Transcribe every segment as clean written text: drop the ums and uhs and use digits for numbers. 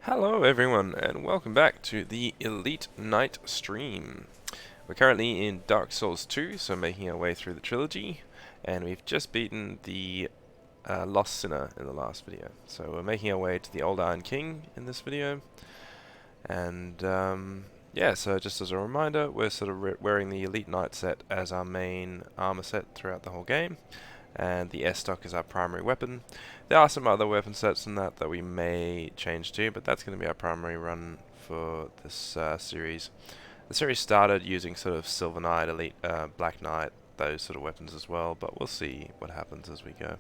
Hello everyone and welcome back to the Elite Knight stream. We're currently in Dark Souls 2, so making our way through the trilogy, and we've just beaten the Lost Sinner in the last video. So we're making our way to the Old Iron King in this video, and yeah, so just as a reminder, we're sort of wearing the Elite Knight set as our main armor set throughout the whole game, and the S-Stock is our primary weapon. There are some other weapon sets in that we may change to, but that's going to be our primary run for this series. The series started using sort of Silver Knight, Elite, Black Knight, those sort of weapons as well, but we'll see what happens as we go.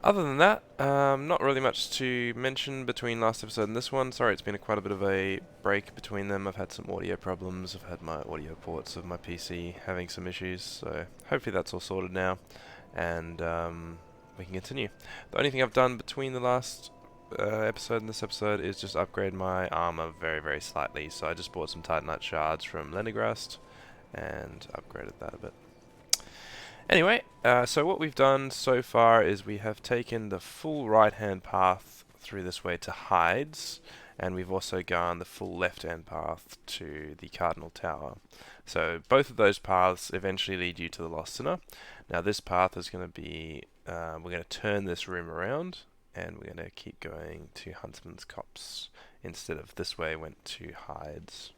Other than that, not really much to mention between last episode and this one. Sorry, it's been quite a bit of a break between them. I've had some audio problems. I've had my audio ports of my PC having some issues, so hopefully that's all sorted now, and we can continue. The only thing I've done between the last episode and this episode is just upgrade my armor very, very slightly. So I just bought some Titanite shards from Lenigrast and upgraded that a bit. Anyway, so what we've done so far is we have taken the full right-hand path through this way to Hides, and we've also gone the full left-hand path to the Cardinal Tower. So both of those paths eventually lead you to the Lost Sinner. Now this path is going to be, we're going to turn this room around, and we're going to keep going to Huntsman's Copse instead of this way went to Hides.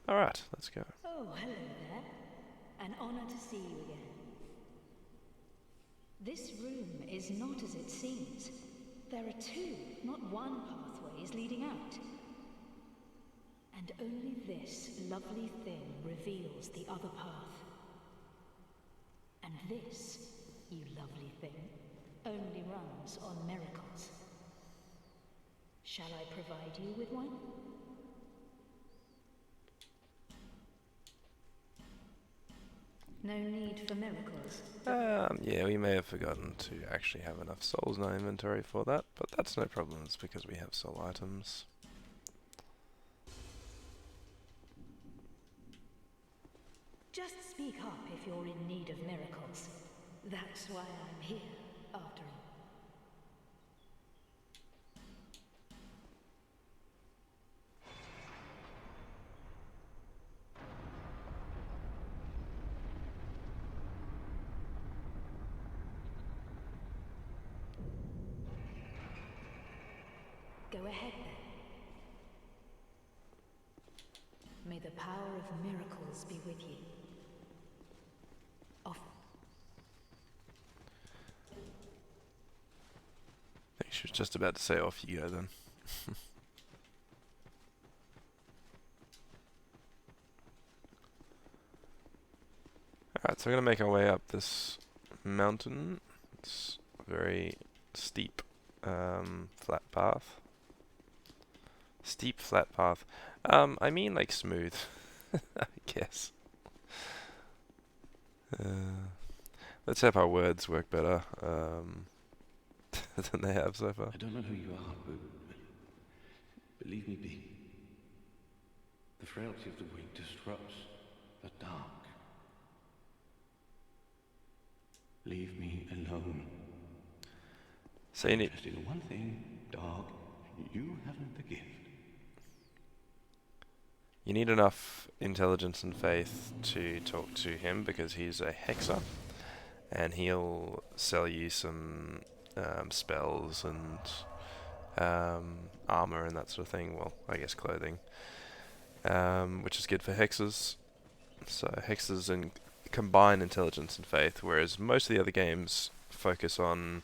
Alright, let's go. Oh, hello there. An honor to see you again. This room is not as it seems. There are two, not one pathways leading out. And only this lovely thing reveals the other path. And this, you lovely thing, only runs on miracles. Shall I provide you with one? No need for miracles. Yeah, we may have forgotten to actually have enough souls in our inventory for that, but that's no problem, it's because we have soul items. Just speak up if you're in need of miracles. That's why I'm here, after all. Go ahead then. May the power of miracles be with you. Off. I think she was just about to say off you go then. Alright, so we're going to make our way up this mountain. It's a very steep, flat path. Steep, flat path. I mean like smooth, I guess. Let's hope our words work better than they have so far. I don't know who you are, but leave me be. The frailty of the weak disrupts the dark. Leave me alone. So you need... Just in one thing, dog, you haven't the gift. You need enough intelligence and faith to talk to him because he's a hexer, and he'll sell you some spells and armor and that sort of thing. Well, I guess clothing, which is good for hexers. So hexers combine intelligence and faith, whereas most of the other games focus on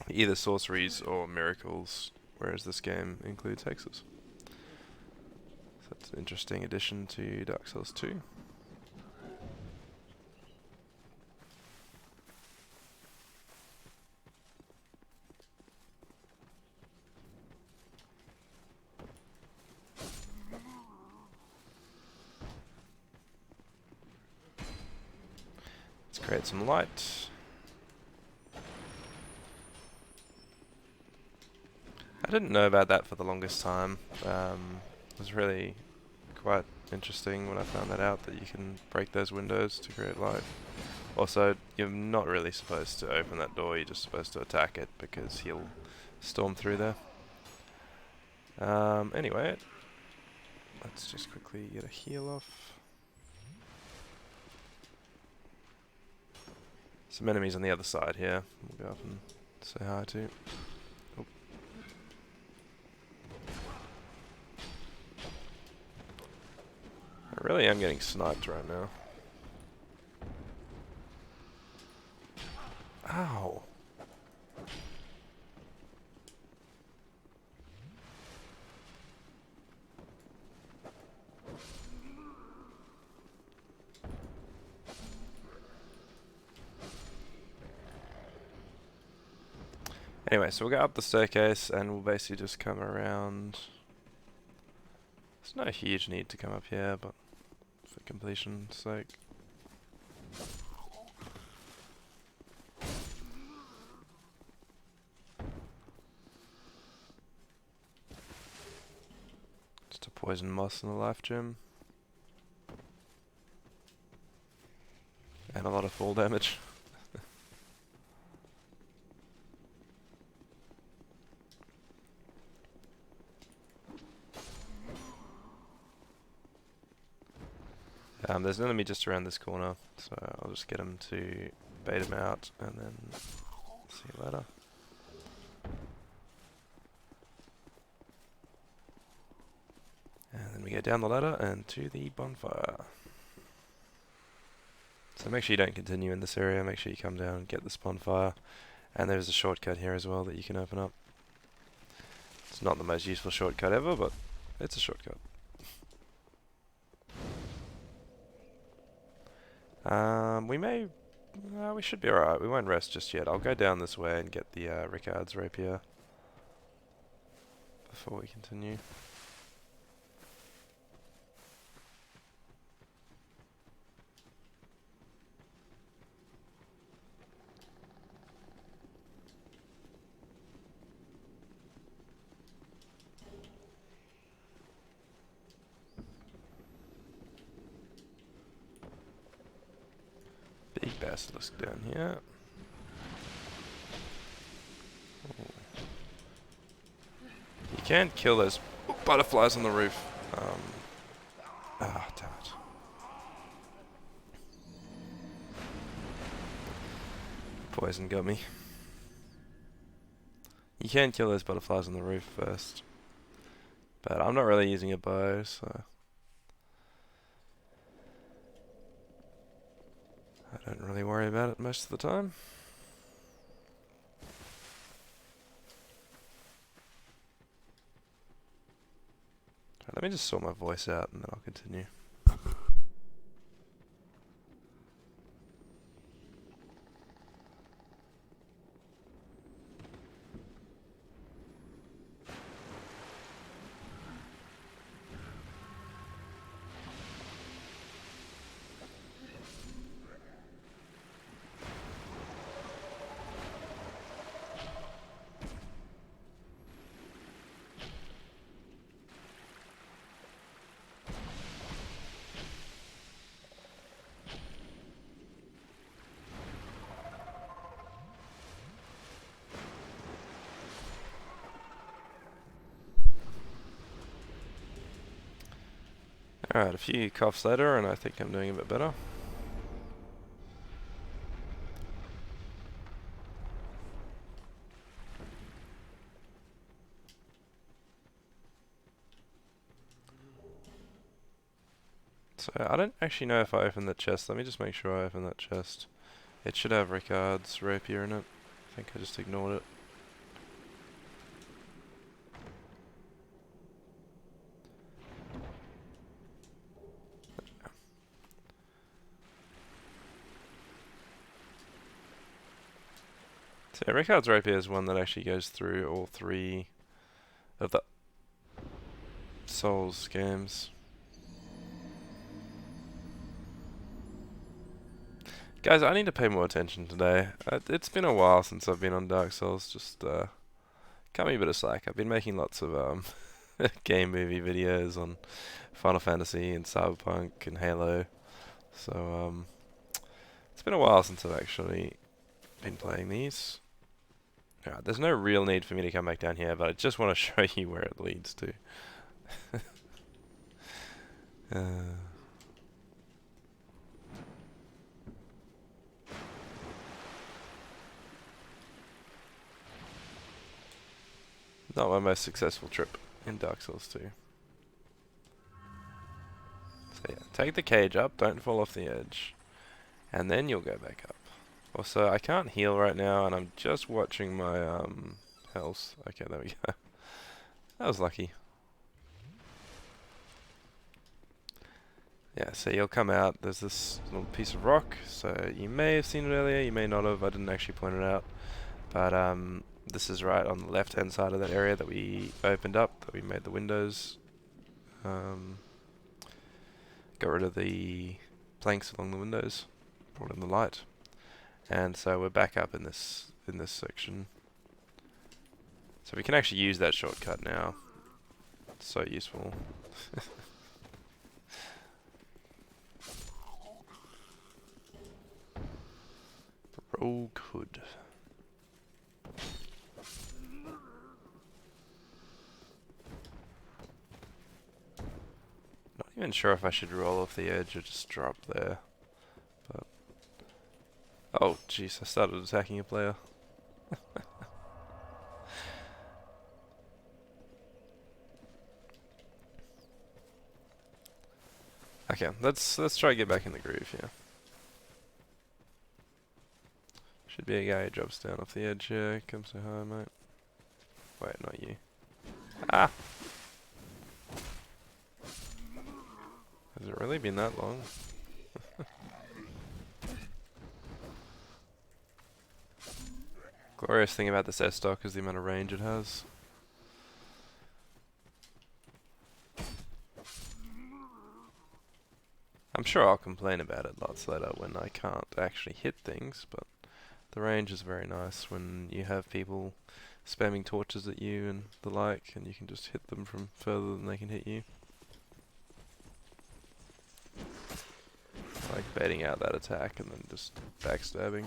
either sorceries or miracles, whereas this game includes hexers. So it's an interesting addition to Dark Souls 2. Let's create some light. I didn't know about that for the longest time. It was really quite interesting when I found that out, that you can break those windows to create light. Also, you're not really supposed to open that door, you're just supposed to attack it because he'll storm through there. Anyway, let's just quickly get a heal off. Some enemies on the other side here. We'll go up and say hi to. Oh. I really am getting sniped right now. Ow. Anyway, so we'll go up the staircase and we'll basically just come around. There's no huge need to come up here, but for completion's sake. Just a poison moss in the life gem. And a lot of fall damage. There's an enemy just around this corner, so I'll just get him to bait him out and then see you later. And then we go down the ladder and to the bonfire. So make sure you don't continue in this area, make sure you come down and get this bonfire. And there's a shortcut here as well that you can open up. It's not the most useful shortcut ever, but it's a shortcut. We should be alright. We won't rest just yet. I'll go down this way and get the Ricard's rapier before we continue. Big basilisk down here. Ooh. You can kill those butterflies on the roof. Damn it. Poison got me. You can kill those butterflies on the roof first. But I'm not really using a bow, so I don't really worry about it most of the time. Right, let me just sort my voice out and then I'll continue. Alright, a few coughs later and I think I'm doing a bit better. So I don't actually know if I opened that chest. Let me just make sure I open that chest. It should have Ricard's rapier in it. I think I just ignored it. So yeah, Ricard's rapier is one that actually goes through all three of the Souls games. Guys, I need to pay more attention today. It's been a while since I've been on Dark Souls. Just cut me a bit of slack. I've been making lots of game movie videos on Final Fantasy and Cyberpunk and Halo. So it's been a while since I've actually been playing these. Alright, there's no real need for me to come back down here, but I just want to show you where it leads to. uh, Not my most successful trip in Dark Souls 2. So yeah, take the cage up, don't fall off the edge, and then you'll go back up. Also, I can't heal right now, and I'm just watching my health. Okay, there we go. That was lucky. Yeah, so you'll come out, there's this little piece of rock, so you may have seen it earlier, you may not have, I didn't actually point it out. But this is right on the left hand side of that area that we opened up, that we made the windows. Got rid of the planks along the windows, brought in the light. And so we're back up in this section. So we can actually use that shortcut now. It's so useful. Rogue Hood. Not even sure if I should roll off the edge or just drop there. But oh jeez, I started attacking a player. Okay, let's try to get back in the groove here. Should be a guy who drops down off the edge here. Come say hi, mate. Wait, not you. Ah! Has it really been that long? Glorious thing about this S-Stock is the amount of range it has. I'm sure I'll complain about it lots later when I can't actually hit things, but the range is very nice when you have people spamming torches at you and the like, and you can just hit them from further than they can hit you. Like baiting out that attack and then just backstabbing.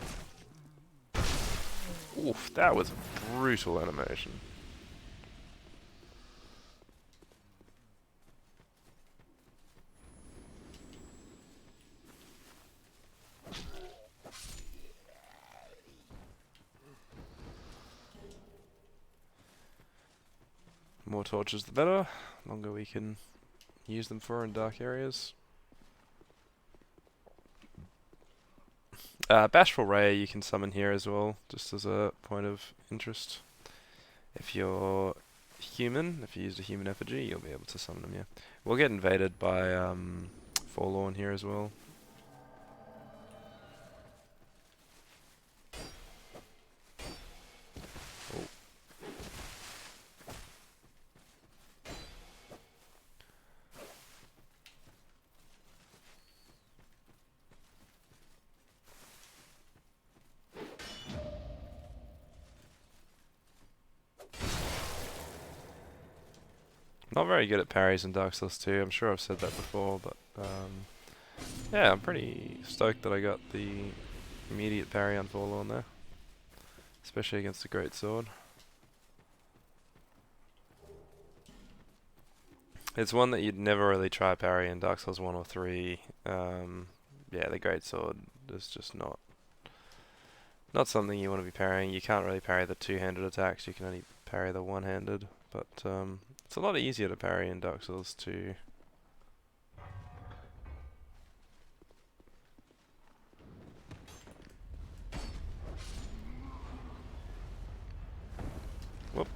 Oof, that was a brutal animation. More torches the better, longer we can use them for in dark areas. Bashful Ray you can summon here as well, just as a point of interest. If you're human, if you used a human effigy, you'll be able to summon them, yeah. We'll get invaded by Forlorn here as well. Oh. Not very good at parries in Dark Souls 2, I'm sure I've said that before, but yeah, I'm pretty stoked that I got the immediate parry on Forlorn there. Especially against the Great Sword. It's one that you'd never really try parry in Dark Souls 1 or 3. Yeah, the Great Sword is just not something you want to be parrying. You can't really parry the two-handed attacks, you can only parry the one-handed. But it's a lot easier to parry in Dark Souls 2. Whoop.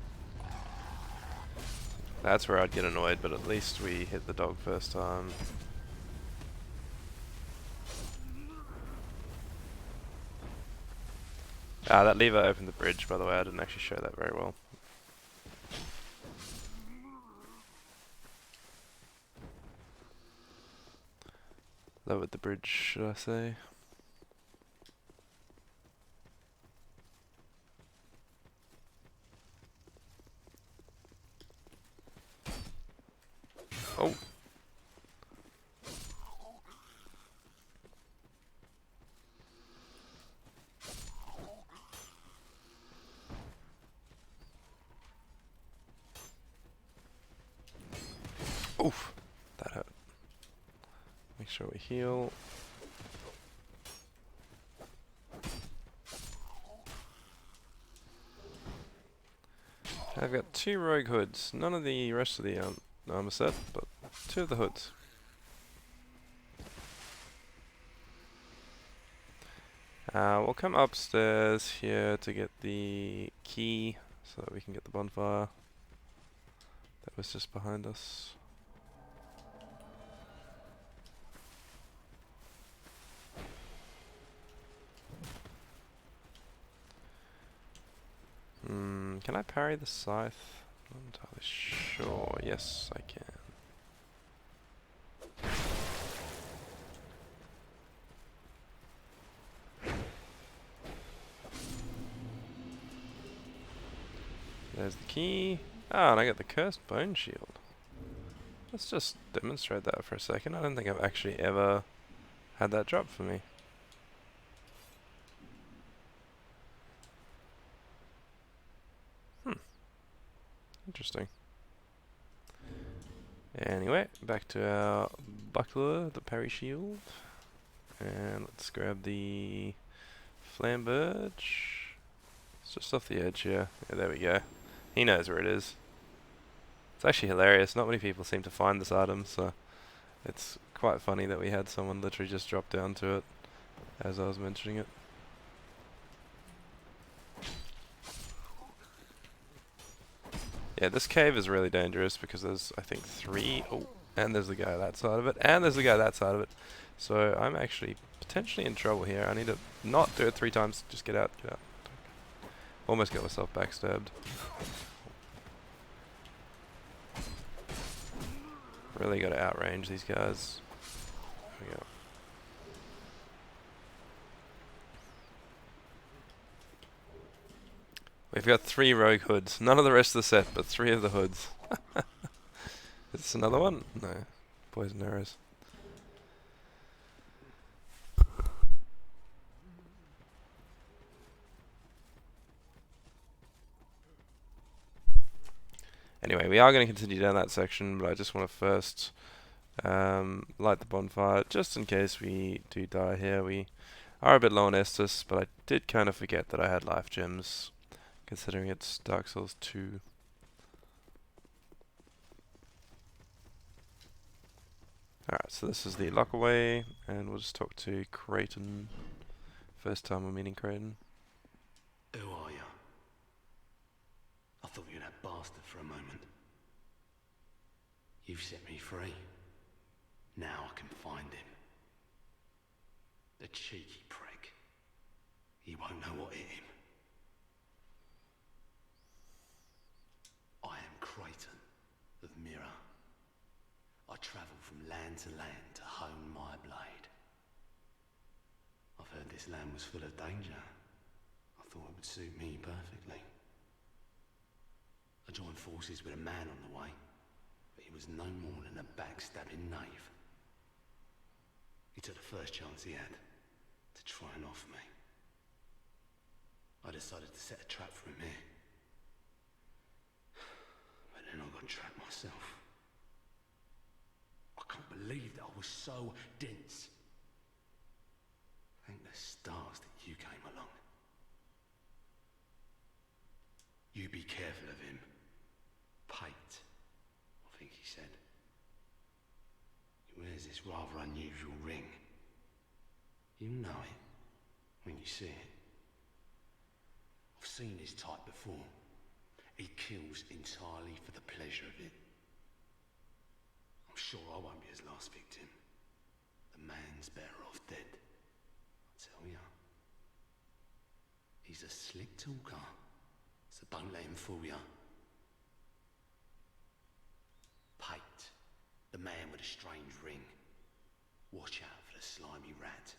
That's where I'd get annoyed, but at least we hit the dog first time. That lever opened the bridge, by the way. I didn't actually show that very well. Lowered the bridge, should I say. Oh! Oof, that hurt. Make sure we heal. I've got 2 rogue hoods. None of the rest of the armor set, but 2 of the hoods. We'll come upstairs here to get the key so that we can get the bonfire that was just behind us. Can I parry the scythe? Not entirely sure. Yes, I can. There's the key. Ah, and I got the cursed bone shield. Let's just demonstrate that for a second. I don't think I've actually ever had that drop for me. Interesting. Anyway, back to our buckler, the parry shield. And let's grab the flamberge. It's just off the edge here. Yeah, there we go. He knows where it is. It's actually hilarious. Not many people seem to find this item, so it's quite funny that we had someone literally just drop down to it as I was mentioning it. Yeah, this cave is really dangerous because there's, I think, 3... Oh, and there's the guy that side of it, and there's the guy that side of it. So I'm actually potentially in trouble here. I need to not do it 3 times. Just get out, get out. Almost got myself backstabbed. Really got to outrange these guys. There we go. We've got 3 rogue hoods. None of the rest of the set, but 3 of the hoods. Is this another one? No. Poison arrows. Anyway, we are going to continue down that section, but I just want to first light the bonfire, just in case we do die here. We are a bit low on Estus, but I did kind of forget that I had life gems, considering it's Dark Souls 2. Alright, so this is the lockaway, and we'll just talk to Creighton. First time we're meeting Creighton. Who are you? I thought you were that bastard for a moment. You've set me free. Now I can find him. The cheeky prick. He won't know what hit him. I am Creighton of Mirror. I travel from land to land to hone my blade. I've heard this land was full of danger. I thought it would suit me perfectly. I joined forces with a man on the way, but he was no more than a backstabbing knave. He took the first chance he had to try and off me. I decided to set a trap for him here. But then I got trapped myself. I can't believe that I was so dense. Thank the stars that you came along. You be careful of him. Pate, I think he said. He wears this rather unusual ring. You know it when you see it. I've seen his type before. He kills entirely for the pleasure of it. I'm sure I won't be his last victim. The man's better off dead. I tell ya. He's a slick talker, so don't let him fool ya. Pate, the man with a strange ring. Watch out for the slimy rat.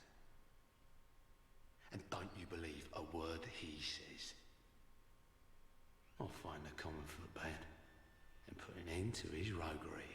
And don't you believe a word he says. I'll find the common footpad and put an end to his roguery.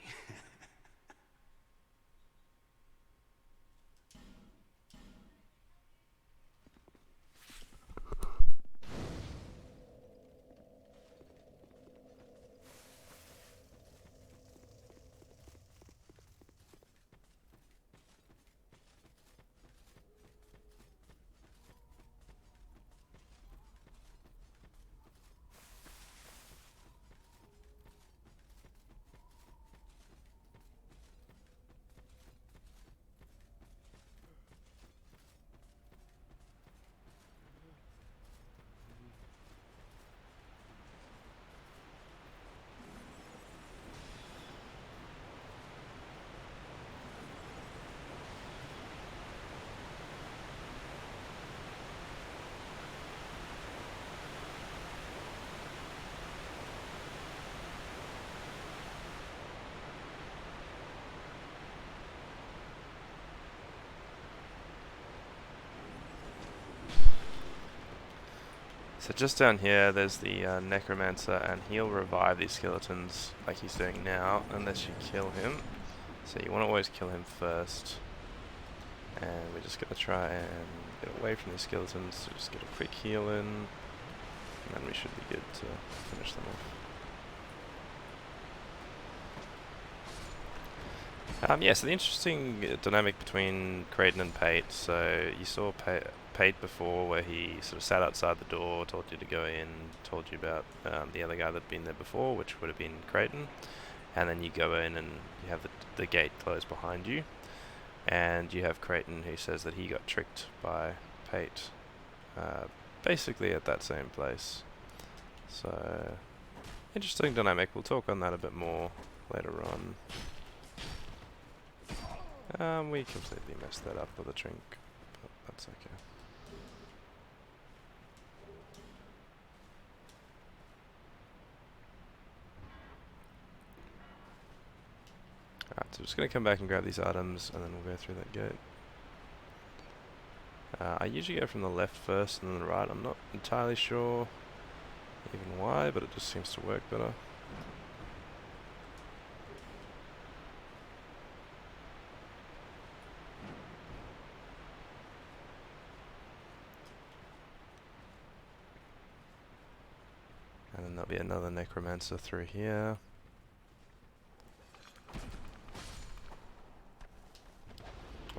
So just down here, there's the necromancer, and he'll revive these skeletons like he's doing now, unless you kill him. So you want to always kill him first. And we're just going to try and get away from these skeletons, so just get a quick heal in, and then we should be good to finish them off. Yeah, so the interesting dynamic between Creighton and Pate. So you saw Pate before, where he sort of sat outside the door, told you to go in, told you about the other guy that'd been there before, which would have been Creighton. And then you go in and you have the gate closed behind you. And you have Creighton, who says that he got tricked by Pate, basically at that same place. So, interesting dynamic. We'll talk on that a bit more later on. We completely messed that up with a drink, but that's okay. Alright, so just going to come back and grab these items, and then we'll go through that gate. I usually go from the left first and then the right. I'm not entirely sure even why, but it just seems to work better. And then there'll be another necromancer through here.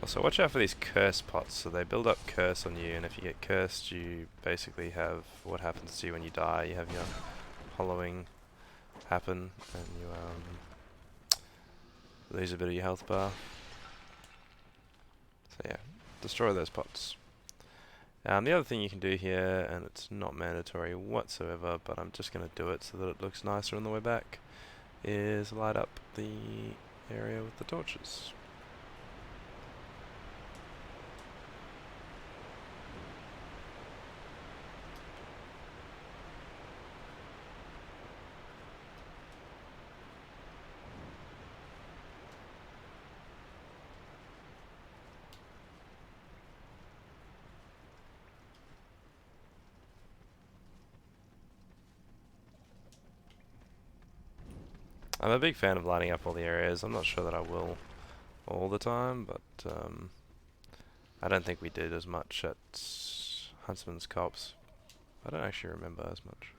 Also, watch out for these curse pots. So they build up curse on you, and if you get cursed, you basically have what happens to you when you die. You have your hollowing happen, and you lose a bit of your health bar. So yeah, destroy those pots. The other thing you can do here, and it's not mandatory whatsoever, but I'm just going to do it so that it looks nicer on the way back, is light up the area with the torches. I'm a big fan of lighting up all the areas. I'm not sure that I will all the time, but I don't think we did as much at Huntsman's Copse. I don't actually remember as much.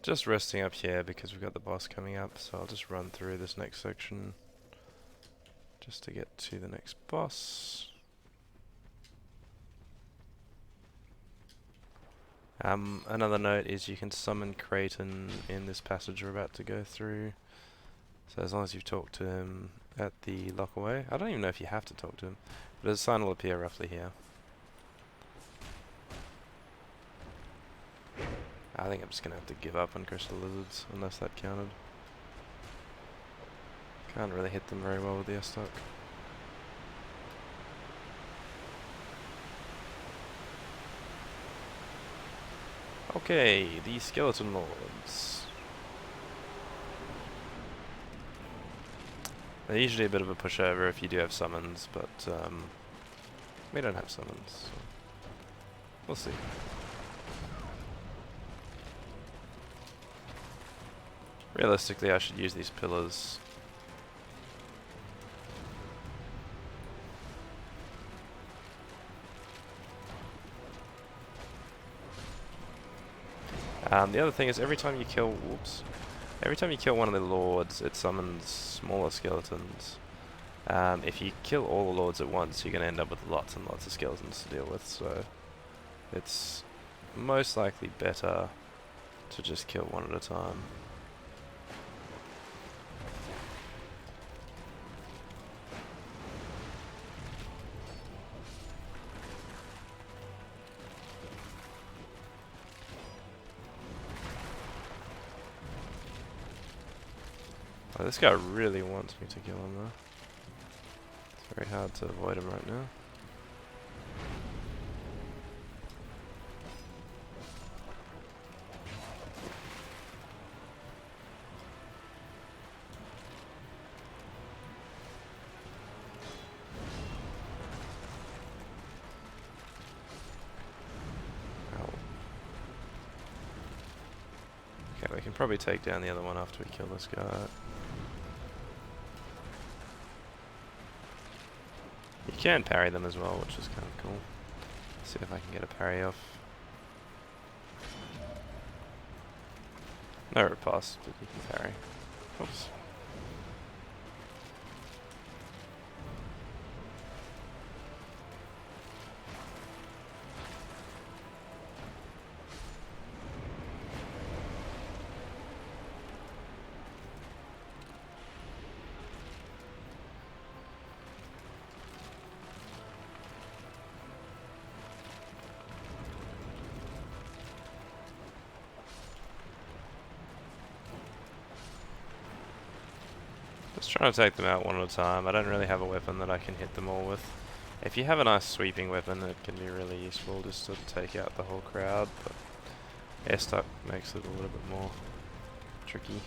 Just resting up here because we've got the boss coming up, so I'll just run through this next section just to get to the next boss. Another note is you can summon Creighton in this passage we're about to go through. So as long as you've talked to him at the lockaway. I don't even know if you have to talk to him, but his sign will appear roughly here. I think I'm just going to have to give up on crystal lizards, unless that counted. Can't really hit them very well with the S-Stock. Okay, the skeleton lords. They're usually a bit of a pushover if you do have summons, but we don't have summons, so we'll see. Realistically, I should use these pillars. The other thing is every time you kill one of the lords, it summons smaller skeletons. If you kill all the lords at once, you're going to end up with lots and lots of skeletons to deal with, so it's most likely better to just kill one at a time. Oh, this guy really wants me to kill him though. It's very hard to avoid him right now. Ow. Okay, we can probably take down the other one after we kill this guy. You can parry them as well, which is kind of cool. Let's see if I can get a parry off. No riposte, but you can parry. Oops. Just trying to take them out one at a time. I don't really have a weapon that I can hit them all with. If you have a nice sweeping weapon, it can be really useful just to take out the whole crowd, but airstuck makes it a little bit more tricky.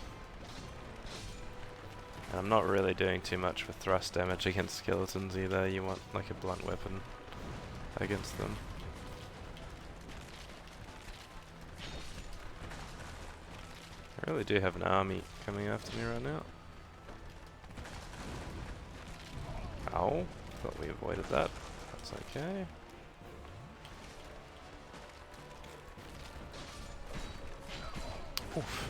And I'm not really doing too much with thrust damage against skeletons either. You want like a blunt weapon against them. I really do have an army coming after me right now. Ow, thought we avoided that. That's okay. Oof.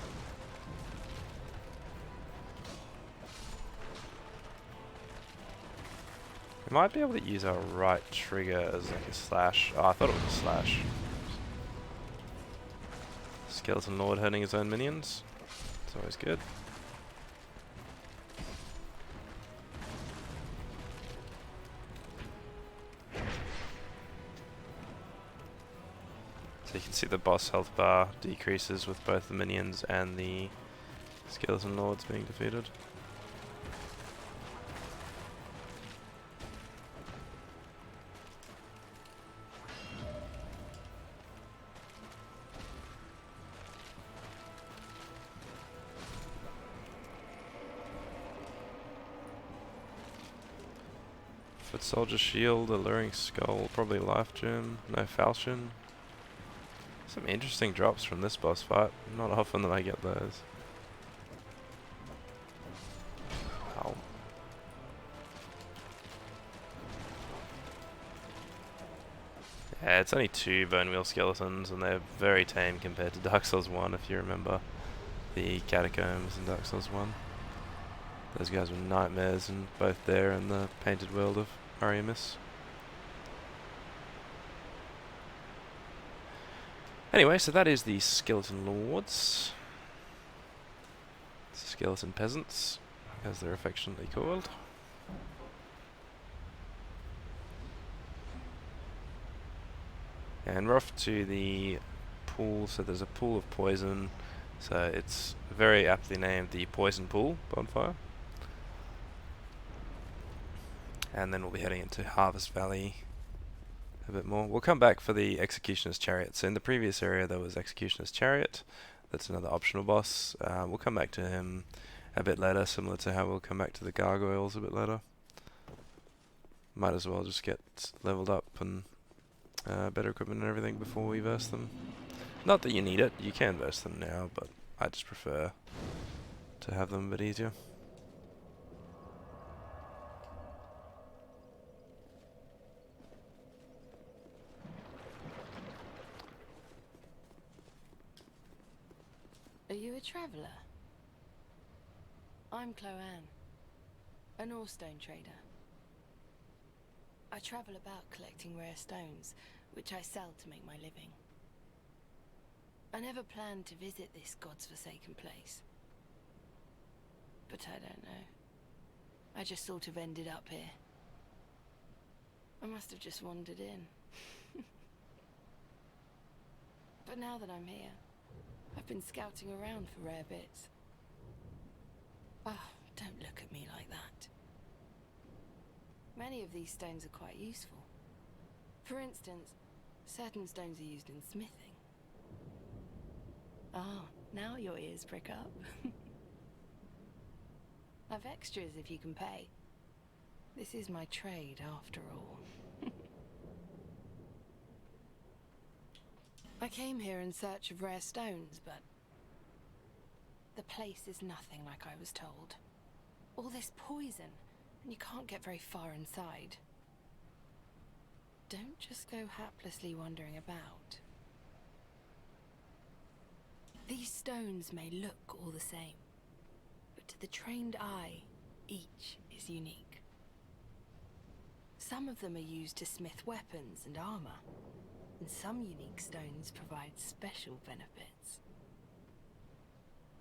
We might be able to use our right trigger as like a slash. Oh, I thought it was a slash. Skeleton Lord hurting his own minions. It's always good. So you can see the boss health bar decreases with both the minions and the Skeleton Lords being defeated. Foot Soldier Shield, Alluring Skull, probably Life Gem, no Falchion. Some interesting drops from this boss fight. Not often that I get those. Ow. Yeah, it's only 2 Bone Wheel Skeletons and they're very tame compared to Dark Souls 1 if you remember the Catacombs in Dark Souls 1. Those guys were nightmares, and both there in the painted world of Ariamis. Anyway, so that is the Skeleton Lords. Skeleton Peasants, as they're affectionately called. And we're off to the pool, so there's a pool of poison. So it's very aptly named the Poison Pool Bonfire. And then we'll be heading into Harvest Valley a bit more. We'll come back for the Executioner's Chariot. So in the previous area there was Executioner's Chariot. That's another optional boss. We'll come back to him a bit later, similar to how we'll come back to the Gargoyles a bit later. Might as well just get leveled up and better equipment and everything before we verse them. Not that you need it, you can verse them now, but I just prefer to have them a bit easier. Are you a traveller? I'm Chloanne, an ore-stone trader. I travel about collecting rare stones, which I sell to make my living. I never planned to visit this god's forsaken place. But I don't know. I just sort of ended up here. I must have just wandered in. But now that I'm here, I've been scouting around for rare bits. Ah, Don't look at me like that. Many of these stones are quite useful. For instance, certain stones are used in smithing. Ah, now your ears prick up. I've extras if you can pay. This is my trade, after all. I came here in search of rare stones, but the place is nothing like I was told. All this poison, and you can't get very far inside. Don't just go haplessly wandering about. These stones may look all the same, but to the trained eye, each is unique. Some of them are used to smith weapons and armor, and some unique stones provide special benefits.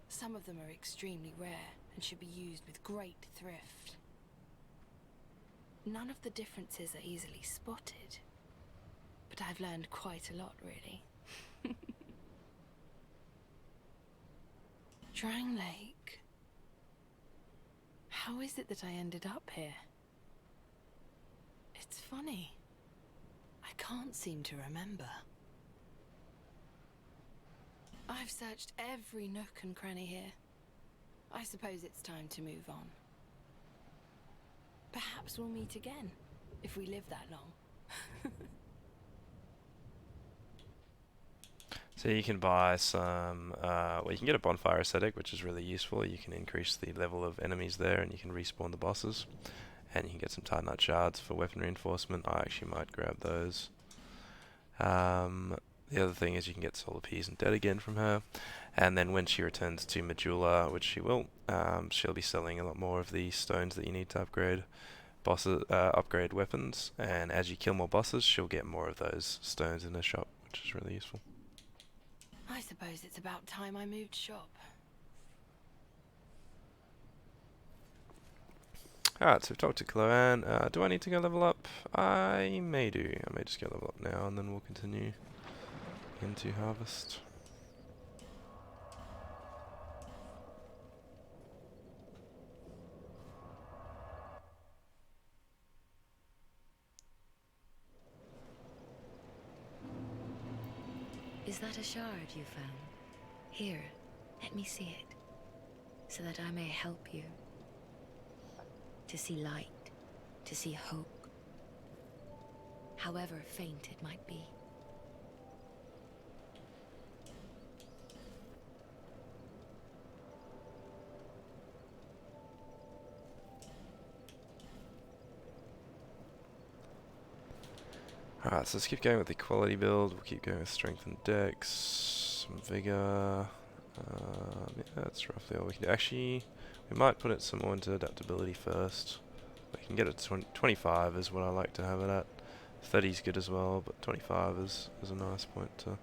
Some of them are extremely rare and should be used with great thrift. None of the differences are easily spotted, but I've learned quite a lot, really. Drang Lake. How is it that I ended up here? It's funny. I can't seem to remember. I've searched every nook and cranny here. I suppose it's time to move on. Perhaps we'll meet again, if we live that long. So you can buy some, well, you can get a bonfire aesthetic, which is really useful. You can increase the level of enemies there, and you can respawn the bosses. And you can get some Titanite shards for weapon reinforcement. I actually might grab those. The other thing is you can get solar peas and dead again from her. And then when she returns to Majula, which she will, she'll be selling a lot more of the stones that you need to upgrade bosses, upgrade weapons. And as you kill more bosses, she'll get more of those stones in her shop, which is really useful. I suppose it's about time I moved shop. Alright, so we've talked to Chloanne. Do I need to go level up? I may do. I may just go level up now and then we'll continue into harvest. Is that a shard you found? Here, let me see it, so that I may help you. To see light, to see hope, however faint it might be. Alright, so let's keep going with the quality build. We'll keep going with strength and dex, some vigor. Yeah, that's roughly all we can do. Actually, we might put it some more into adaptability first. We can get it to 25 is what I like to have it at. 30 is good as well, but 25 is a nice point to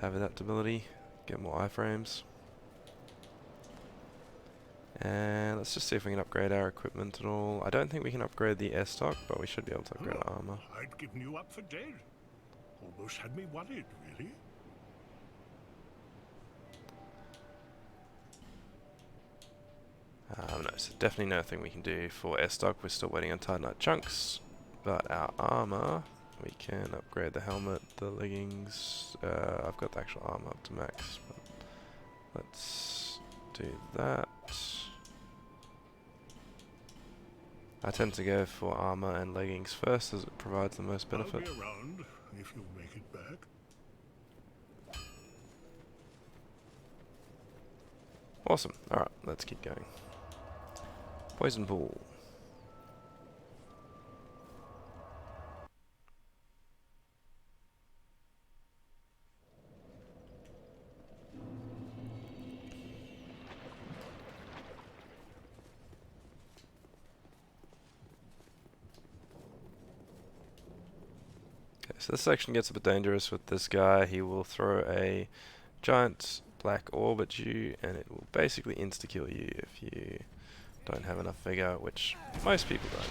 have adaptability. Get more iframes. And let's just see if we can upgrade our equipment at all. I don't think we can upgrade the air stock, but we should be able to upgrade our armor. I'd given you up for dead. Almost had me worried, really. No, so definitely nothing we can do for air stock. We're still waiting on Titanite chunks. But our armor, we can upgrade the helmet, the leggings. I've got the actual armor up to max. But let's do that. I tend to go for armor and leggings first as it provides the most benefit. I'll be around if you make it back. Awesome. Alright, let's keep going. Poison pool. So this section gets a bit dangerous with this guy. He will throw a giant black orb at you and it will basically insta-kill you if you don't have enough vigor, which most people don't.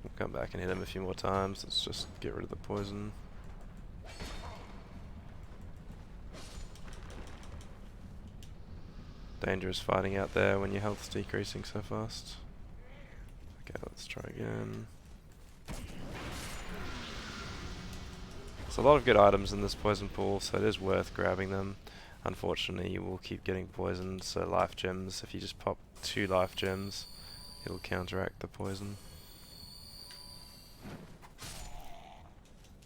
We'll come back and hit him a few more times. Let's just get rid of the poison. dangerous fighting out there when your health's decreasing so fast. Okay, let's try again. There's a lot of good items in this poison pool, so it is worth grabbing them. Unfortunately, you will keep getting poisoned, so life gems, if you just pop 2 life gems, it'll counteract the poison.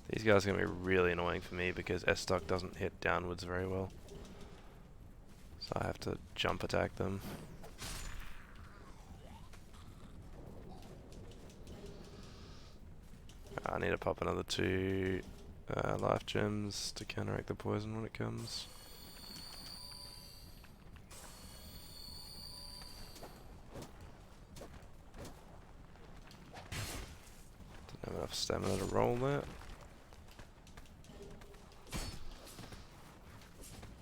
These guys are going to be really annoying for me because S-Stock doesn't hit downwards very well. So I have to jump attack them. I need to pop another 2 life gems to counteract the poison when it comes. Didn't have enough stamina to roll that.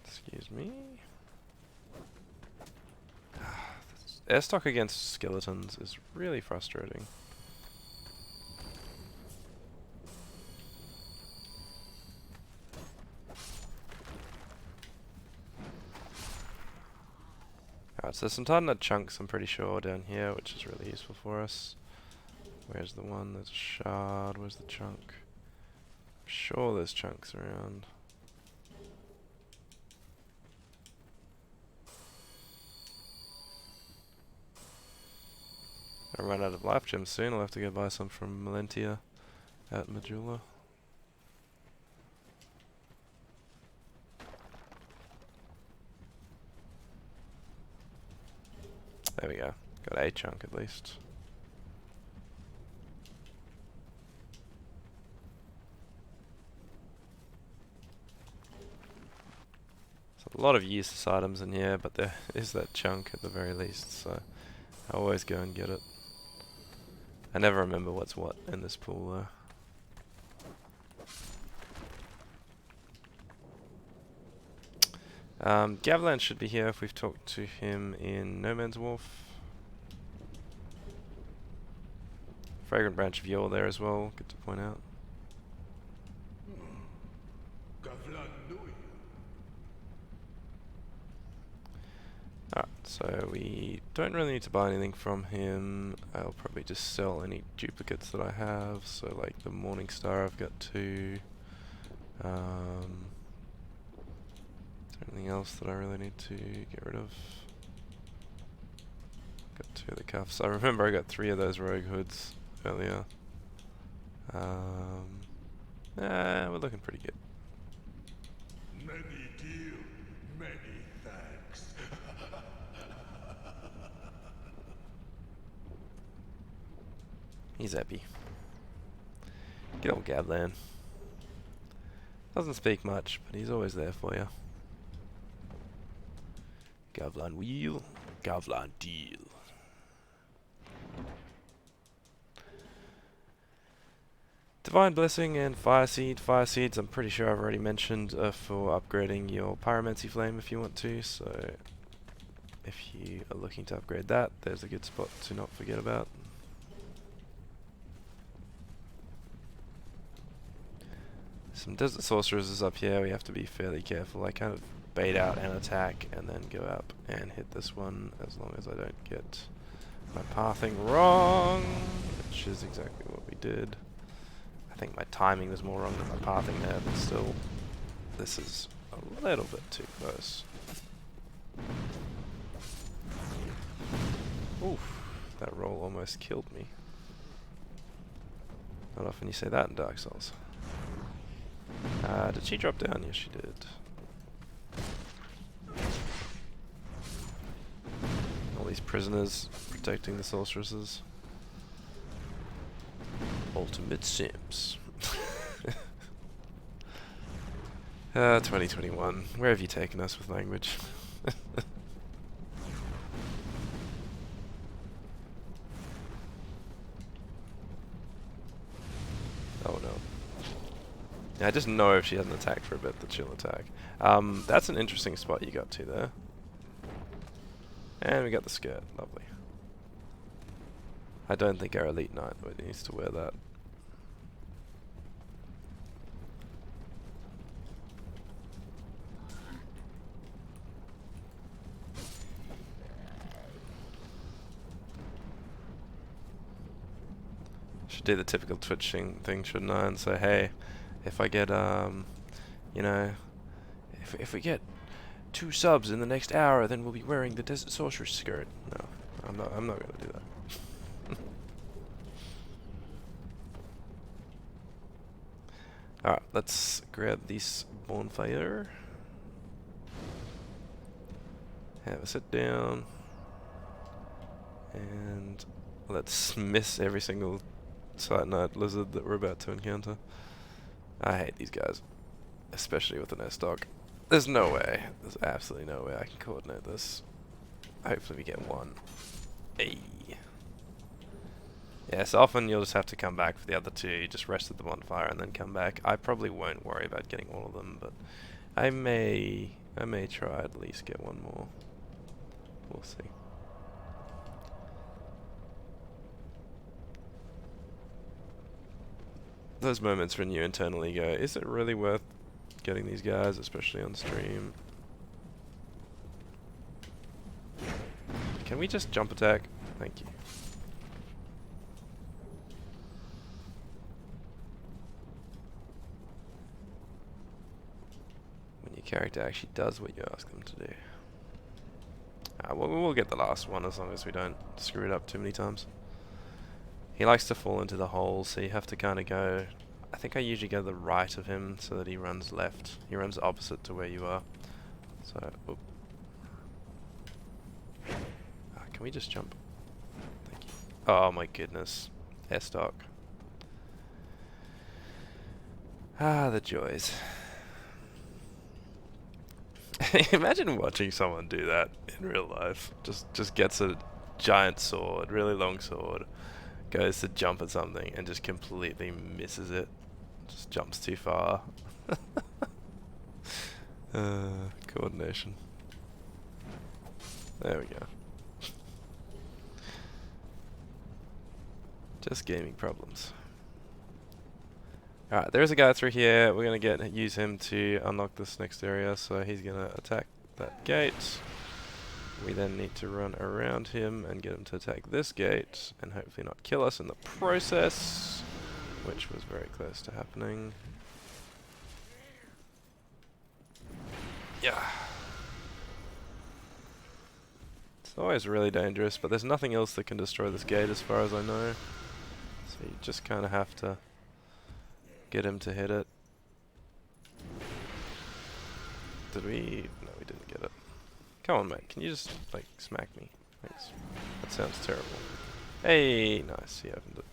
Excuse me. Air stock against skeletons is really frustrating. Alright, so there's some Titanite chunks, I'm pretty sure, down here, which is really useful for us. Where's the one? There's a shard. Where's the chunk? I'm sure there's chunks around. I'll run out of life gems soon. I'll have to go buy some from Melentia at Majula. There we go. Got a chunk at least. So a lot of useless items in here, but there is that chunk at the very least, so I always go and get it. I never remember what's what in this pool though. Gavlan should be here if we've talked to him in No Man's Wharf. Fragrant Branch of Yore there as well, good to point out. Alright, so we don't really need to buy anything from him. I'll probably just sell any duplicates that I have. So like the Morning Star, I've got 2. Is there anything else that I really need to get rid of? Got 2 of the cuffs. I remember I got 3 of those rogue hoods earlier. We're looking pretty good. Many deal, many thanks. He's happy. Good old Gavlan. Doesn't speak much, but he's always there for you. Gavlan wheel, Gavlan deal. Divine Blessing and Fire Seed. Fire Seeds I'm pretty sure I've already mentioned for upgrading your Pyromancy Flame if you want to, so if you are looking to upgrade that, there's a good spot to not forget about. Some Desert Sorcerers up here, we have to be fairly careful. I kind of bait out an attack and then go up and hit this one as long as I don't get my pathing wrong, which is exactly what we did. I think my timing was more wrong than my pathing there, but still, this is a little bit too close. Oof, that roll almost killed me. Not often you say that in Dark Souls. Did she drop down? Yes, she did. All these prisoners protecting the sorceresses. Ultimate Sims. 2021. Where have you taken us with language? Oh no. Yeah, I just know if she hasn't attacked for a bit that she'll attack. That's an interesting spot you got to there. And we got the skirt. Lovely. I don't think our Elite Knight needs to wear that. Should do the typical twitching thing, shouldn't I? And say, hey, if I get, you know, if we get 2 subs in the next hour, then we'll be wearing the Desert Sorcerer's skirt. No, I'm not gonna do that. Alright, let's grab this bonfire. Have a sit down. And let's miss every single Sight Night lizard that we're about to encounter. I hate these guys. Especially with an S-Dog. There's no way. There's absolutely no way I can coordinate this. Hopefully we get one. Hey. Yeah, so often you'll just have to come back for the other 2. You just rest at the bonfire and then come back. I probably won't worry about getting all of them, but I may try at least get one more. We'll see. Those moments when you internally go, is it really worth getting these guys, especially on stream? Can we just jump attack? Thank you. When your character actually does what you ask them to do. We'll get the last one as long as we don't screw it up too many times. He likes to fall into the hole, so you have to kind of go... I think I usually go to the right of him so that he runs left. He runs opposite to where you are. So, oop. Can we just jump? Thank you. Oh my goodness. S-Dock. Ah, the joys. Imagine watching someone do that in real life. Just gets a giant sword, really long sword, goes to jump at something and just completely misses it. Just jumps too far. Coordination. There we go. Just gaming problems. Alright, there's a guy through here. We're gonna use him to unlock this next area, so he's gonna attack that gate. We then need to run around him and get him to attack this gate, and hopefully not kill us in the process, which was very close to happening. Yeah. It's always really dangerous, but there's nothing else that can destroy this gate as far as I know. So you just kind of have to get him to hit it. Did we? No, we didn't get it. Come on, mate. Can you just, like, smack me? Thanks. That sounds terrible. Hey, nice. He opened it.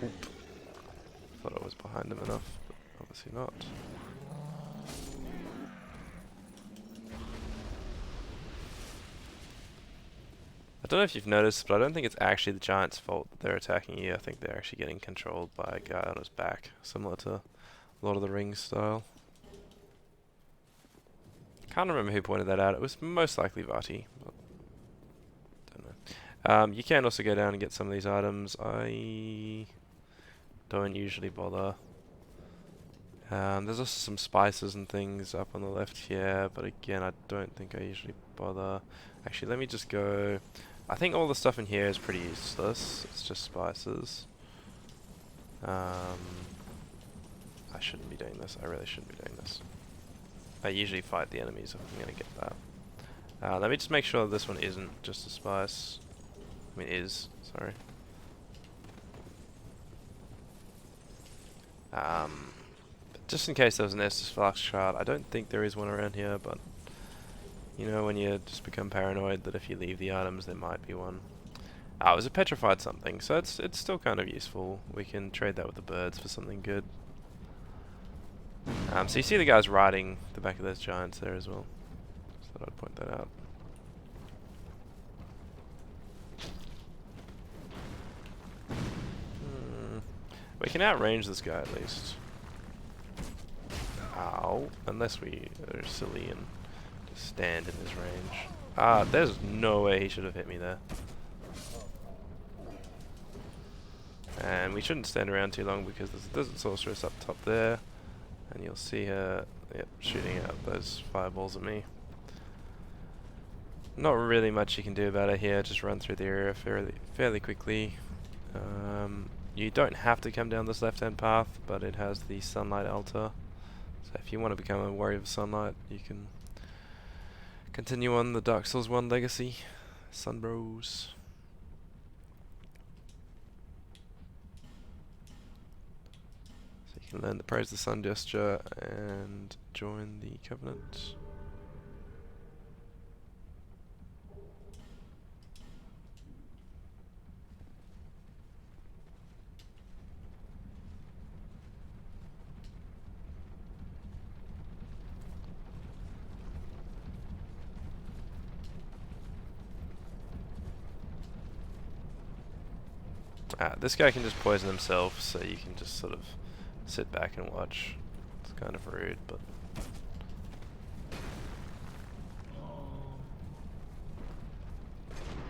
Oop. Thought I was behind him enough, but obviously not. I don't know if you've noticed, but I don't think it's actually the giant's fault that they're attacking you. I think they're actually getting controlled by a guy on his back, similar to Lord of the Rings style. Can't remember who pointed that out. It was most likely Vati. But don't know. You can also go down and get some of these items. I don't usually bother. There's also some spices and things up on the left here, but again, I don't think I usually bother. Actually, let me just go... I think all the stuff in here is pretty useless. It's just spices. I shouldn't be doing this. I really shouldn't be doing this. I usually fight the enemies if I'm going to get that. Let me just make sure this one isn't just a spice. I mean, is. Sorry. Just in case there was an Estus Flask shard. I don't think there is one around here, but... You know when you just become paranoid that if you leave the items there might be one. It was a petrified something, so it's still kind of useful. We can trade that with the birds for something good. So you see the guys riding the back of those giants there as well. Just thought I'd point that out. We can outrange this guy at least. Ow. Unless we are silly and just stand in his range. There's no way he should have hit me there. And we shouldn't stand around too long because there's a Desert Sorceress up top there. And you'll see her, yep, shooting out those fireballs at me. Not really much you can do about it here. Just run through the area fairly quickly. You don't have to come down this left-hand path, but it has the sunlight altar. So if you want to become a warrior of sunlight, you can continue on the Dark Souls 1 legacy. Sunbros. So you can learn the Praise the Sun gesture and join the Covenant. This guy can just poison himself, so you can just sort of sit back and watch. It's kind of rude, but...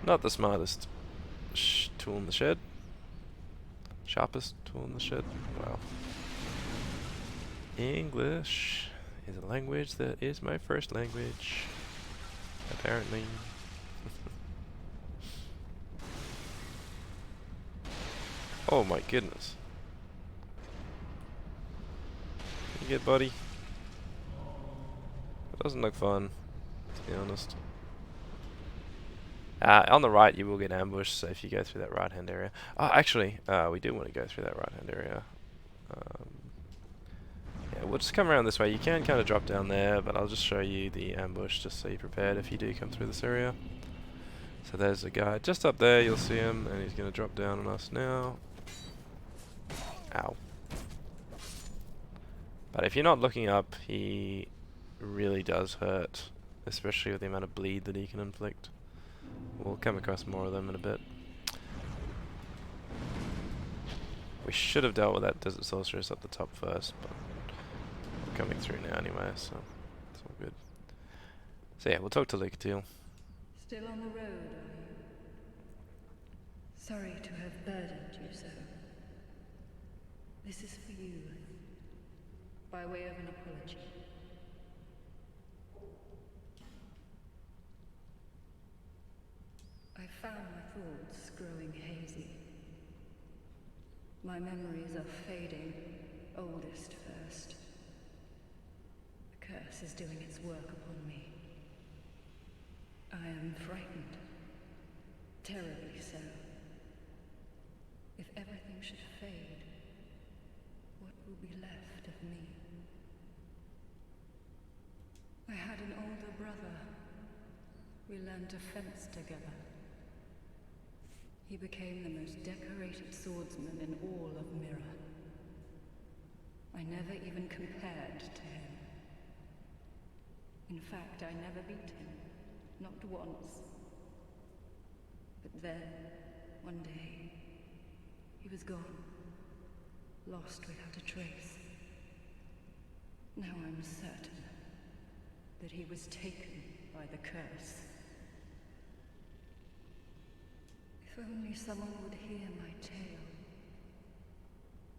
Not the smartest tool in the shed. Sharpest tool in the shed. Wow. English is a language that is my first language. Apparently. Oh my goodness. You get buddy? It doesn't look fun, to be honest. On the right you will get ambushed, so if you go through that right hand area. Oh, actually, we do want to go through that right hand area. Yeah, we'll just come around this way. You can kind of drop down there, but I'll just show you the ambush just so you're prepared if you do come through this area. So there's a guy just up there, you'll see him, and he's going to drop down on us now. Ow. But if you're not looking up, he really does hurt, especially with the amount of bleed that he can inflict. We'll come across more of them in a bit. We should have dealt with that Desert Sorceress up the top first, but we're coming through now anyway, so it's all good. So yeah, we'll talk to Lucatil. Still on the road, are you? Sorry to have burdened you so. This is for you, by way of an apology. I found my thoughts growing hazy. My memories are fading, oldest first. The curse is doing its work upon me. I am frightened, terribly so. If everything should fade, what will be left of me? I had an older brother. We learned to fence together. He became the most decorated swordsman in all of Mirror. I never even compared to him. In fact, I never beat him. Not once. But then, one day, he was gone. Lost without a trace. Now I'm certain that he was taken by the curse. If only someone would hear my tale.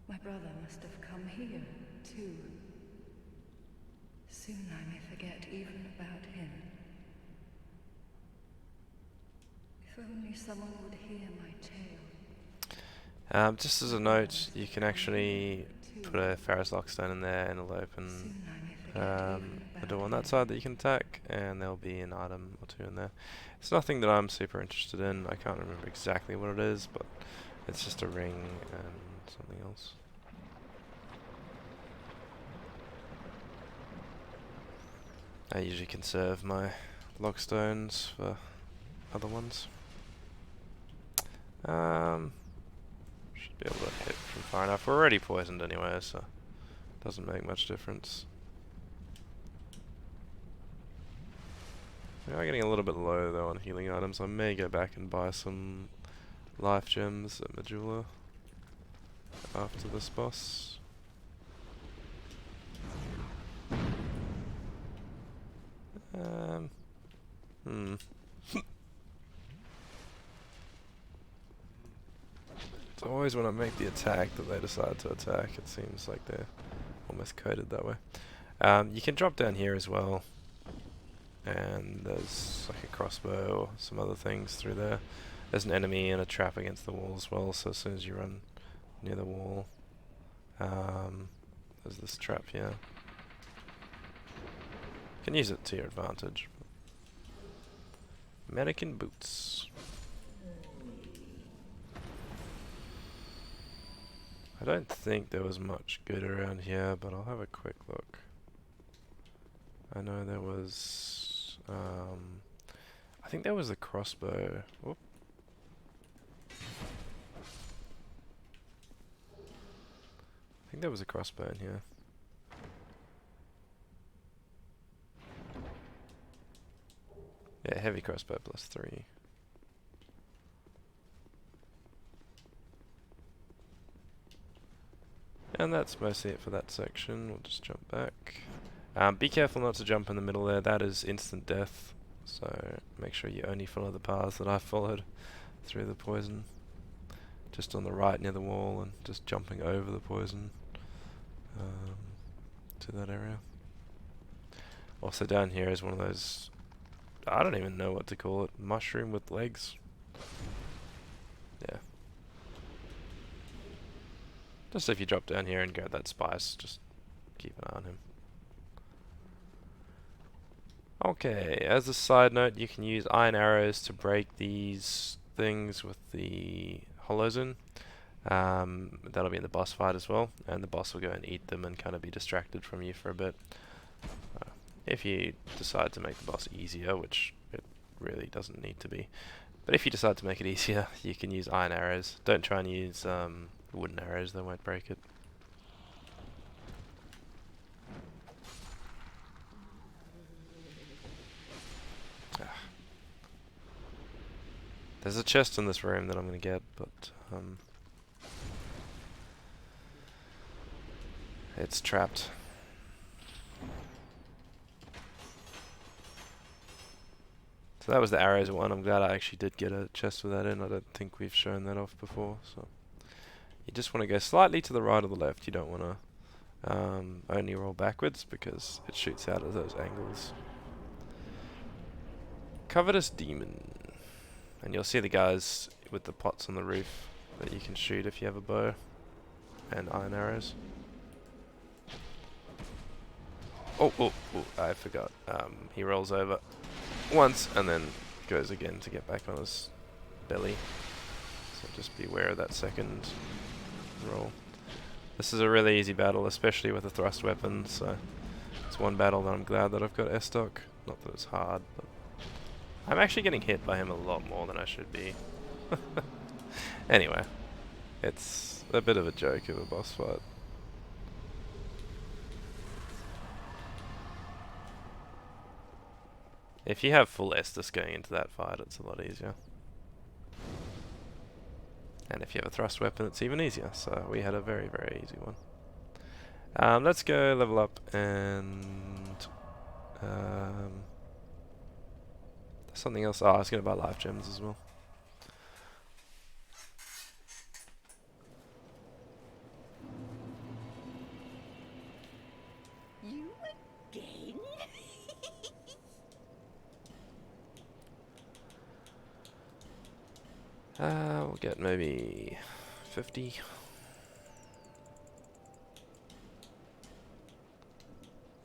My brother must have come here, too. Soon I may forget even about him. If only someone would hear my tale. Just as a note, you can actually put a Ferris Lockstone in there and it'll open a door on that side that you can attack, and there'll be an item or two in there. It's nothing that I'm super interested in. I can't remember exactly what it is, but it's just a ring and something else. I usually conserve my Lockstones for other ones. Should be able to hit from far enough. We're already poisoned anyway, so it doesn't make much difference. We are getting a little bit low though on healing items. I may go back and buy some life gems at Majula after this boss. It's always when I make the attack that they decide to attack. It seems like they're almost coded that way. You can drop down here as well. and there's like a crossbow or some other things through there. There's an enemy and a trap against the wall as well, so as soon as you run near the wall, there's this trap here. You can use it to your advantage. Mannequin boots. I don't think there was much good around here, but I'll have a quick look. I know there was, I think there was the crossbow. Whoop. I think there was a crossbow in here. Yeah, heavy crossbow +3. And that's mostly it for that section. We'll just jump back. Be careful not to jump in the middle there. That is instant death. So make sure you only follow the paths that I followed through the poison. Just on the right near the wall, and just jumping over the poison to that area. Also down here is one of those, I don't even know what to call it, mushroom with legs. Yeah. Just if you drop down here and grab that spice, just keep an eye on him. Okay, as a side note, you can use iron arrows to break these things with the hollows in. That'll be in the boss fight as well, and the boss will go and eat them and kind of be distracted from you for a bit. If you decide to make the boss easier, which it really doesn't need to be, but if you decide to make it easier, you can use iron arrows. Don't try and use wooden arrows, they won't break it. There's a chest in this room that I'm going to get, but it's trapped. So that was the arrows one. I'm glad I actually did get a chest with that in. I don't think we've shown that off before. So you just want to go slightly to the right or the left. You don't want to only roll backwards because it shoots out at those angles. Covetous Demon. And you'll see the guys with the pots on the roof that you can shoot if you have a bow and iron arrows. Oh, I forgot. He rolls over once and then goes again to get back on his belly. So just be aware of that second roll. This is a really easy battle, especially with a thrust weapon, so it's one battle that I'm glad that I've got S-Stock. Not that it's hard, but I'm actually getting hit by him a lot more than I should be. Anyway, it's a bit of a joke of a boss fight. If you have full Estus going into that fight, it's a lot easier. And if you have a thrust weapon, it's even easier. So we had a very, very easy one. Let's go level up and something else. Oh, I was going to buy life gems as well. You again? We'll get maybe 50.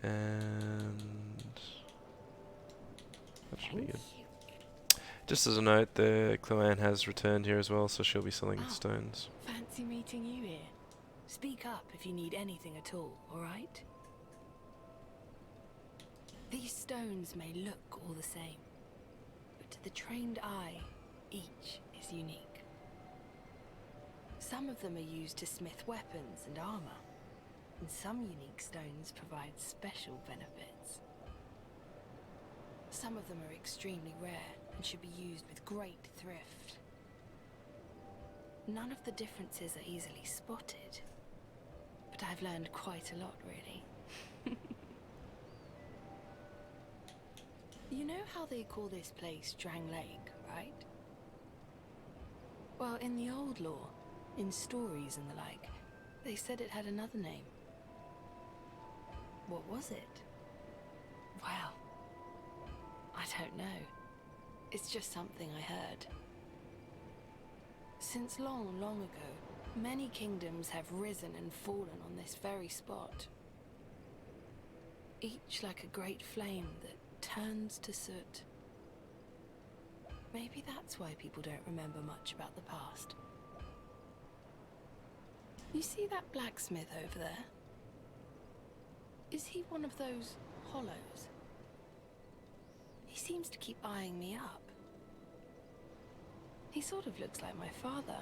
And that should be good. Just as a note, the Cloanne has returned here as well, so she'll be selling stones. Fancy meeting you here. Speak up if you need anything at all, alright? These stones may look all the same, but to the trained eye, each is unique. Some of them are used to smith weapons and armor, and some unique stones provide special benefits. Some of them are extremely rare and should be used with great thrift. None of the differences are easily spotted, but I've learned quite a lot, really. You know how they call this place Drang Lake, right? Well, in the old lore, in stories and the like, they said it had another name. What was it? Well, don't know. It's just something I heard. Since long, long ago, many kingdoms have risen and fallen on this very spot. Each like a great flame that turns to soot. Maybe that's why people don't remember much about the past. You see that blacksmith over there? Is he one of those hollows? He seems to keep eyeing me up. He sort of looks like my father.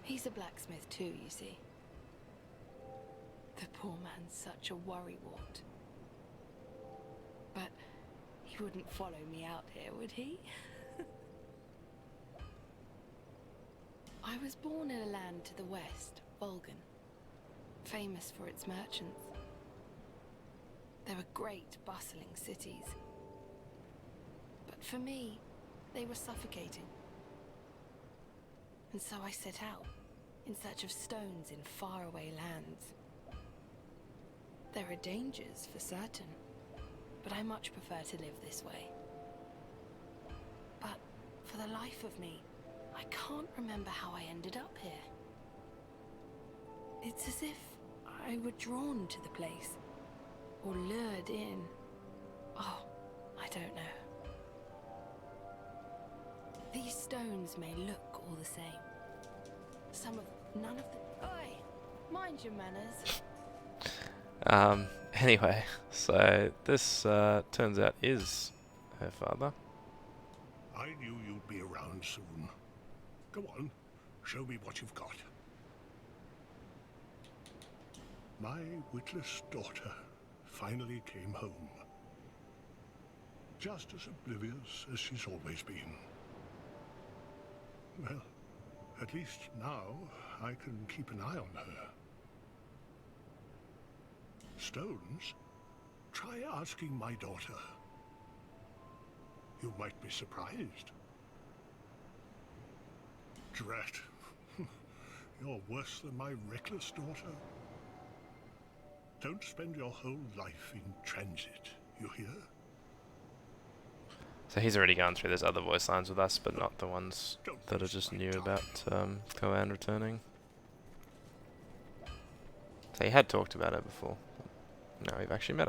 He's a blacksmith too, you see. The poor man's such a worrywart. But he wouldn't follow me out here, would he? I was born in a land to the west, Volgan, famous for its merchants. They were great, bustling cities. But for me, they were suffocating. And so I set out, in search of stones in faraway lands. There are dangers, for certain, but I much prefer to live this way. But for the life of me, I can't remember how I ended up here. It's as if I were drawn to the place, or lured in. Oh, I don't know. These stones may look all the same. None of them. Oi! Mind your manners. Anyway, so this turns out is her father. I knew you'd be around soon. Go on, show me what you've got. My witless daughter finally came home. Just as oblivious as she's always been. Well, at least now I can keep an eye on her. Stones? Try asking my daughter. You might be surprised. Drat. You're worse than my reckless daughter. Don't spend your whole life in transit, you hear? So he's already gone through those other voice lines with us, but not the ones that are just new about Koan returning. So he had talked about it before. Now we've actually met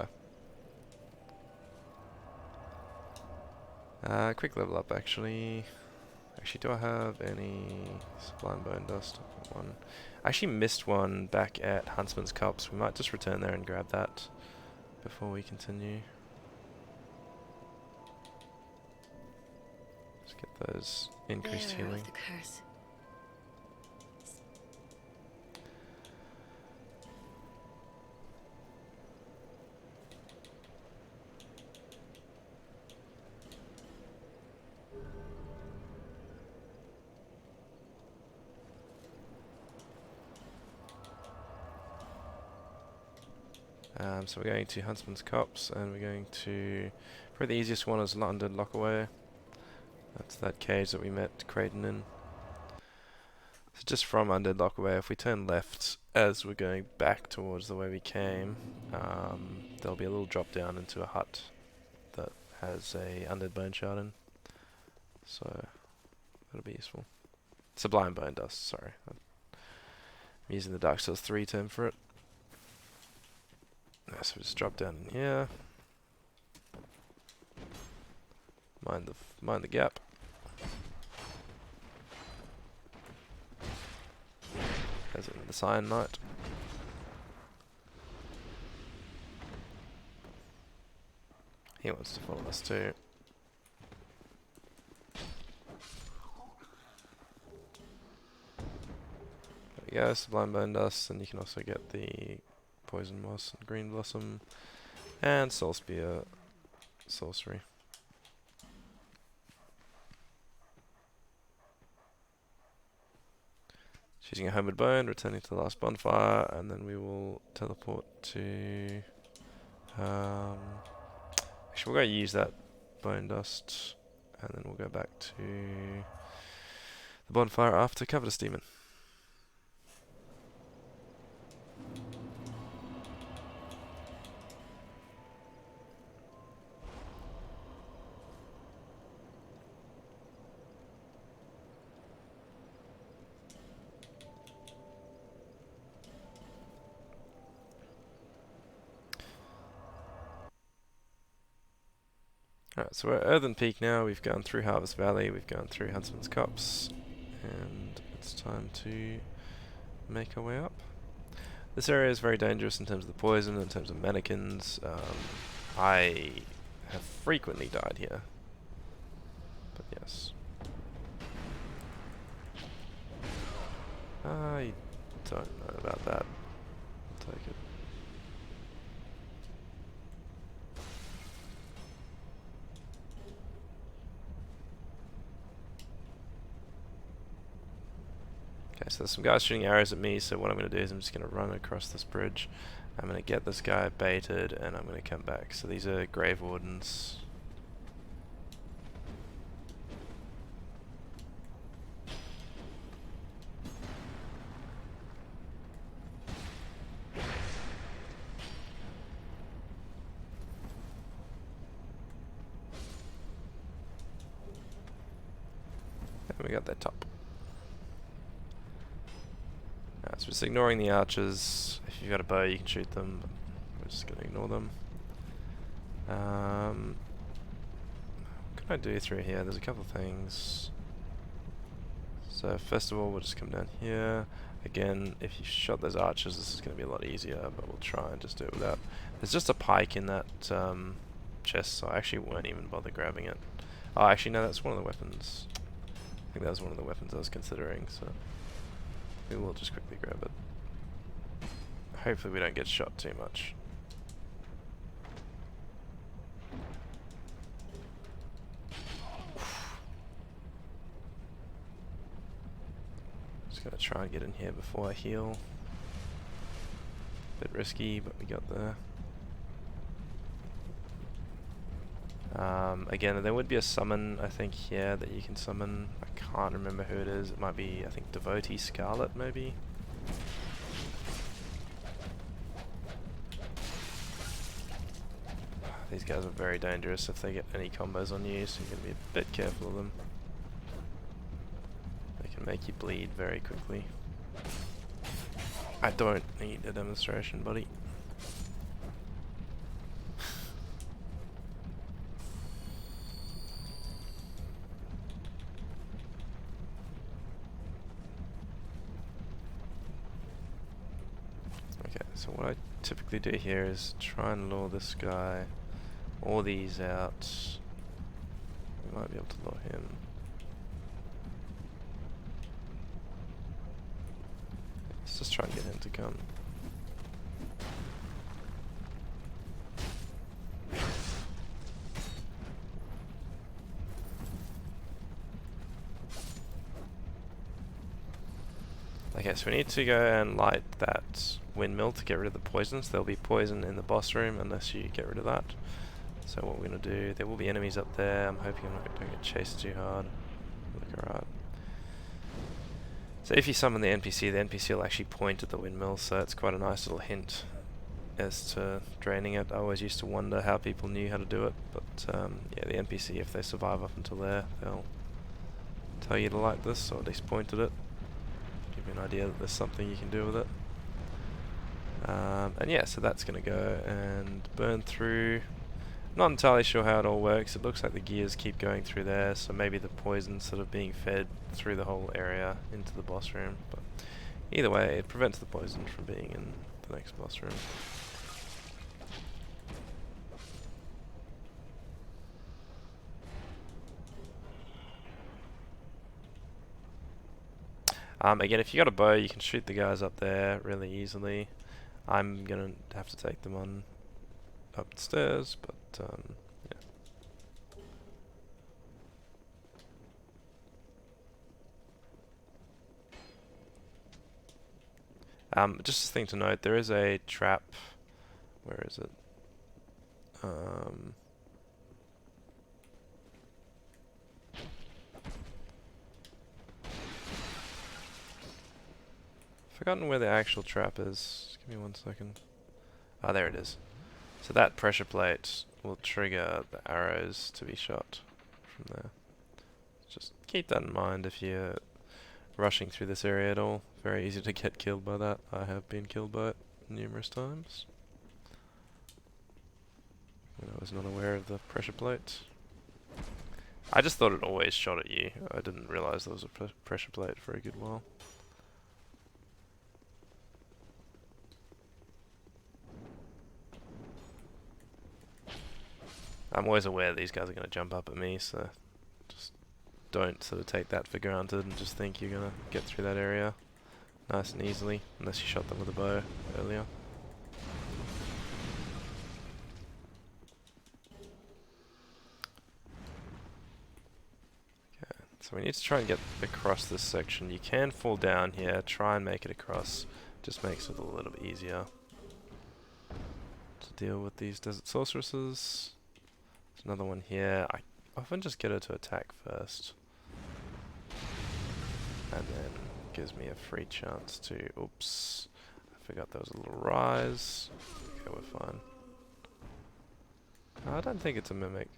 her. Quick level up actually. Actually, do I have any Sublime Bone Dust? I've got one. I actually missed one back at Huntsman's Cups. We might just return there and grab that before we continue. Let's get those increased Bearer healing. of the curse. So we're going to Huntsman's Copse, and we're going to... Probably the easiest one is London Lockaway. That's that cage that we met Creighton in. So just from Undead Lockaway, if we turn left as we're going back towards the way we came, there'll be a little drop down into a hut that has a Undead Bone Shard in. So that'll be useful. Sublime Bone Dust, sorry. I'm using the Dark Souls 3 term for it. So we just drop down in here. Mind the gap. As in the Cyan Knight. He wants to follow us too. There we go, Sublime Bone Dust, and you can also get the Poison Moss and Green Blossom and Soul Spear Sorcery. Choosing a Homeward Bone, returning to the last bonfire, and then we will teleport to... actually, we're going to use that Bone Dust, and then we'll go back to the bonfire after Covetous Demon. Alright, so we're at Earthen Peak now. We've gone through Harvest Valley, we've gone through Huntsman's Copse, and it's time to make our way up. This area is very dangerous in terms of the poison, in terms of mannequins. I have frequently died here. But yes. I don't know about that. I'll take it. Okay, so there's some guys shooting arrows at me, so what I'm going to do is I'm just going to run across this bridge. I'm going to get this guy baited, and I'm going to come back. So these are Grave Wardens. And we got that top. So just ignoring the archers. If you've got a bow, you can shoot them. But we're just going to ignore them. What can I do through here? There's a couple of things. So first of all, we'll just come down here. Again, if you shot those archers, this is going to be a lot easier, but we'll try and just do it without. There's just a pike in that chest, so I actually won't even bother grabbing it. Oh, actually, no, that's one of the weapons. I think that was one of the weapons I was considering, so we will just quickly grab it. Hopefully we don't get shot too much. Just gotta try and get in here before I heal. Bit risky, but we got there. Again, there would be a summon, I think, here that you can summon. I can't remember who it is. It might be, I think, Devotee Scarlet, maybe? These guys are very dangerous if they get any combos on you, so you're going to be a bit careful of them. They can make you bleed very quickly. I don't need a demonstration, buddy. Okay, so what I typically do here is try and lure this guy or these out. We might be able to lure him. Let's just try and get him to come. Okay, so we need to go and light that windmill to get rid of the poisons. There'll be poison in the boss room unless you get rid of that. So what we're going to do, there will be enemies up there. I'm hoping I'm not going to get chased too hard. Look alright. So if you summon the NPC will actually point at the windmill, so it's quite a nice little hint as to draining it. I always used to wonder how people knew how to do it, but yeah, the NPC, if they survive up until there, they'll tell you to light this, or at least point at it. Give you an idea that there's something you can do with it. And yeah, so that's going to go and burn through. Not entirely sure how it all works. It looks like the gears keep going through there, so maybe the poison's sort of being fed through the whole area into the boss room. But either way, it prevents the poison from being in the next boss room. Again, if you got a bow, you can shoot the guys up there really easily. I'm gonna have to take them on upstairs, but yeah. Just a thing to note, there is a trap. Where is it? Forgotten where the actual trap is. Just give me 1 second. Ah, there it is. So that pressure plate will trigger the arrows to be shot from there. Just keep that in mind if you're rushing through this area at all. Very easy to get killed by that. I have been killed by it numerous times when I was not aware of the pressure plate. I just thought it always shot at you. I didn't realize there was a pressure plate for a good while. I'm always aware these guys are going to jump up at me, so just don't sort of take that for granted and just think you're going to get through that area nice and easily, unless you shot them with a bow earlier. So we need to try and get across this section. You can fall down here, try and make it across. Just makes it a little bit easier to deal with these desert sorceresses. There's another one here. I often just get her to attack first. And then gives me a free chance to... Oops. I forgot there was a little rise. Okay, we're fine. I don't think it's a mimic.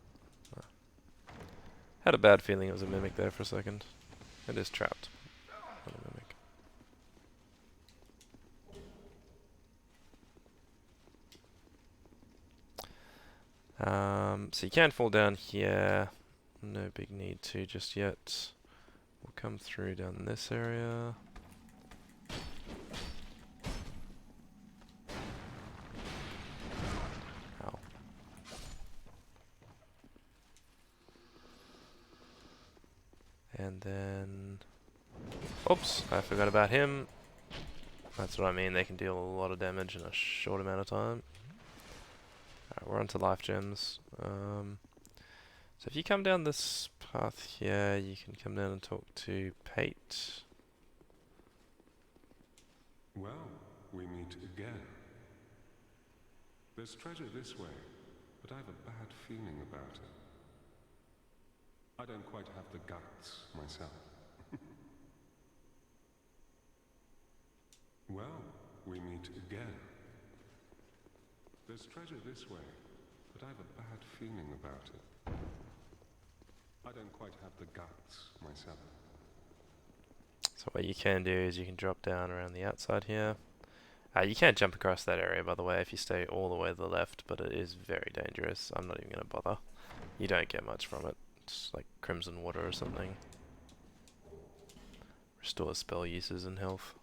No. Had a bad feeling it was a mimic there for a second. It is trapped. Not a mimic. So you can fall down here. No big need to just yet. We'll come through down this area. Ow. And then... Oops, I forgot about him. That's what I mean, they can deal a lot of damage in a short amount of time. Alright, we're on to life gems. So if you come down this path here, you can come down and talk to Pate. Well, we meet again. There's treasure this way, but I have a bad feeling about it. I don't quite have the guts myself. Well, we meet again. There's treasure this way, but I have a bad feeling about it. I don't quite have the guts myself. So what you can do is you can drop down around the outside here. You can't jump across that area, by the way, if you stay all the way to the left, but it is very dangerous. I'm not even going to bother. You don't get much from it. It's like crimson water or something. Restores spell uses and health.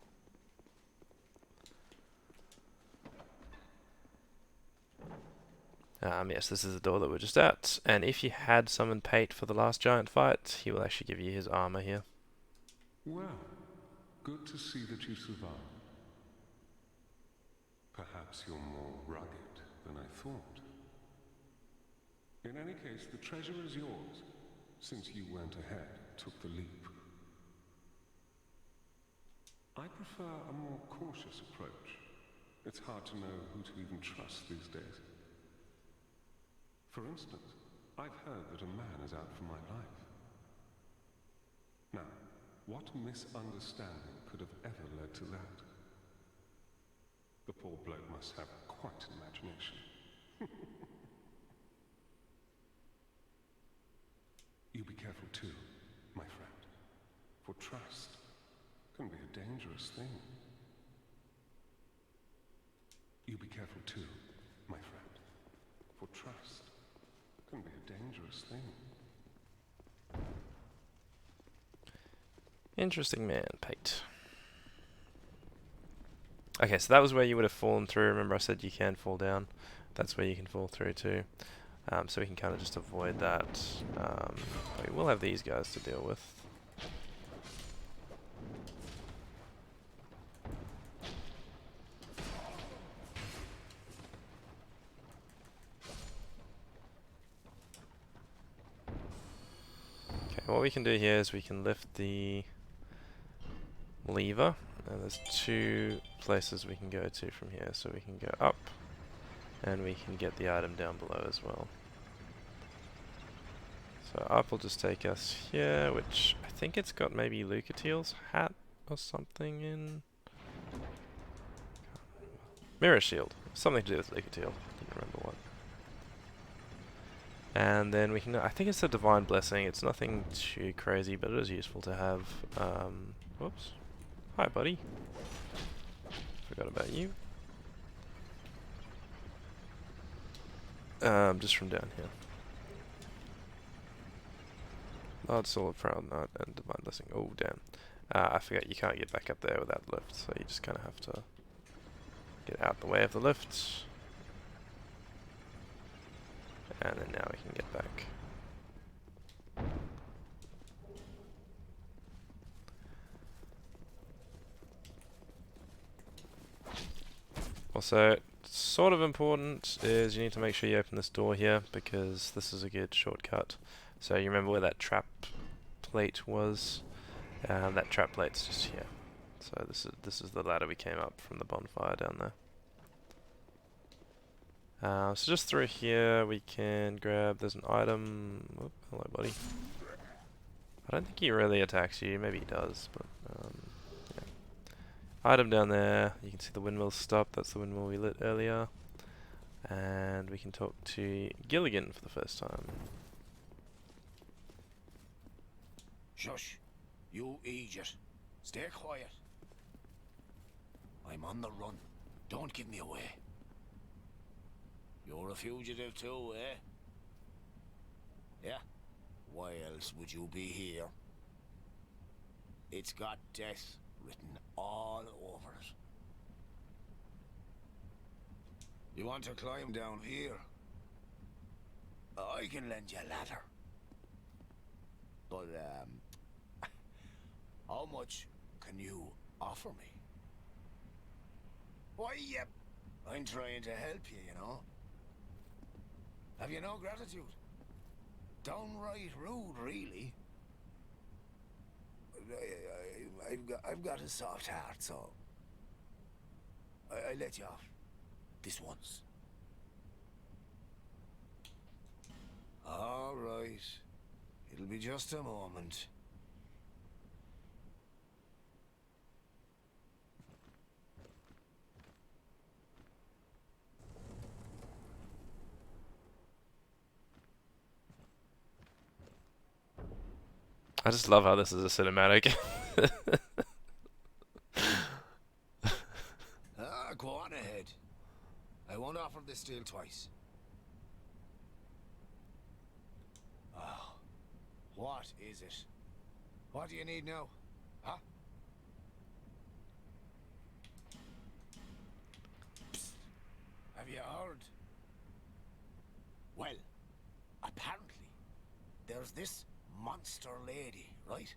Yes, this is the door that we're just at, and if you had summoned Pate for the last giant fight, he will actually give you his armor here. Well, good to see that you survived. Perhaps you're more rugged than I thought. In any case, the treasure is yours, since you went ahead, took the leap. I prefer a more cautious approach. It's hard to know who to even trust these days. For instance, I've heard that a man is out for my life. Now, what misunderstanding could have ever led to that? The poor bloke must have quite an imagination. You be careful too, my friend, for trust can be a dangerous thing. You be careful too, my friend, for trust can be a dangerous thing. Interesting man, Pate. Okay, so that was where you would have fallen through. Remember I said you can fall down. That's where you can fall through too. So we can kind of just avoid that. We will have these guys to deal with. Okay, what we can do here is we can lift the lever, and there's two places we can go to from here. So we can go up, and we can get the item down below as well. So up will just take us here, which I think it's got maybe Lucatiel's hat or something in. Mirror shield, something to do with Lucatiel. Didn't remember what. And then we can, I think it's a divine blessing. It's nothing too crazy, but it is useful to have. Whoops. Hi, buddy. Forgot about you. Just from down here. Large solid proud nut and divine blessing. Oh damn. I forgot you can't get back up there without lift, so you just kinda have to get out the way of the lift. And then now we can get back. Also, sort of important is you need to make sure you open this door here, because this is a good shortcut. So you remember where that trap plate was? That trap plate's just here. So this is the ladder we came up from the bonfire down there. So just through here we can grab, there's an item. Whoop, hello buddy. I don't think he really attacks you, maybe he does, but yeah. Item down there, you can see the windmill stop, that's the windmill we lit earlier. And we can talk to Gilligan for the first time. Shush, you idiot. Stay quiet. I'm on the run. Don't give me away. You're a fugitive too, eh? Yeah? Why else would you be here? It's got death written all over it. You want to climb down here? I can lend you a ladder. But, how much can you offer me? Why, yep, I'm trying to help you, you know. Have you no gratitude? Downright rude, really. I've got a soft heart, so I let you off this once. All right, it'll be just a moment. I just love how this is a cinematic. Go on ahead. I won't offer this deal twice. Oh, what is it? What do you need now? Huh? Psst. Have you heard? Well, apparently, there's this monster lady, right?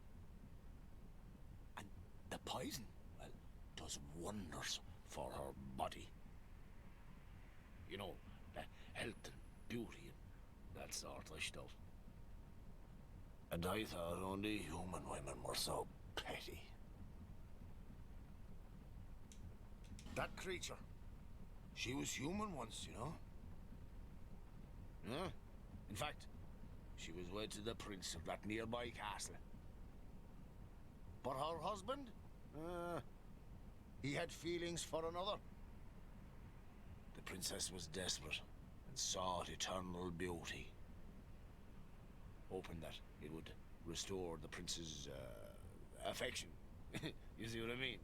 And the poison, well, does wonders for her body. You know, health and beauty and that sort of stuff. And I thought only human women were so petty. That creature, she was human once, you know? Yeah. In fact, she was wed to the prince of that nearby castle. But her husband? He had feelings for another. The princess was desperate and sought eternal beauty, hoping that it would restore the prince's affection. You see what I mean?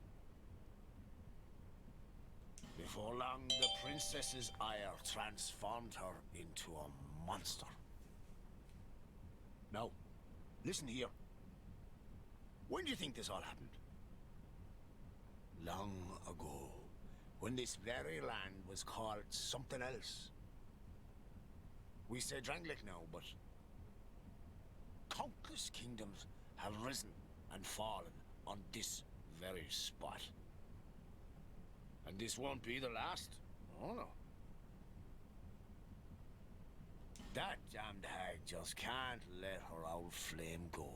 Before long, the princess's ire transformed her into a monster. Now, listen here. When do you think this all happened? Long ago, when this very land was called something else. We say Drangleic now, but countless kingdoms have risen and fallen on this very spot. And this won't be the last. Oh no. That damned hag just can't let her old flame go.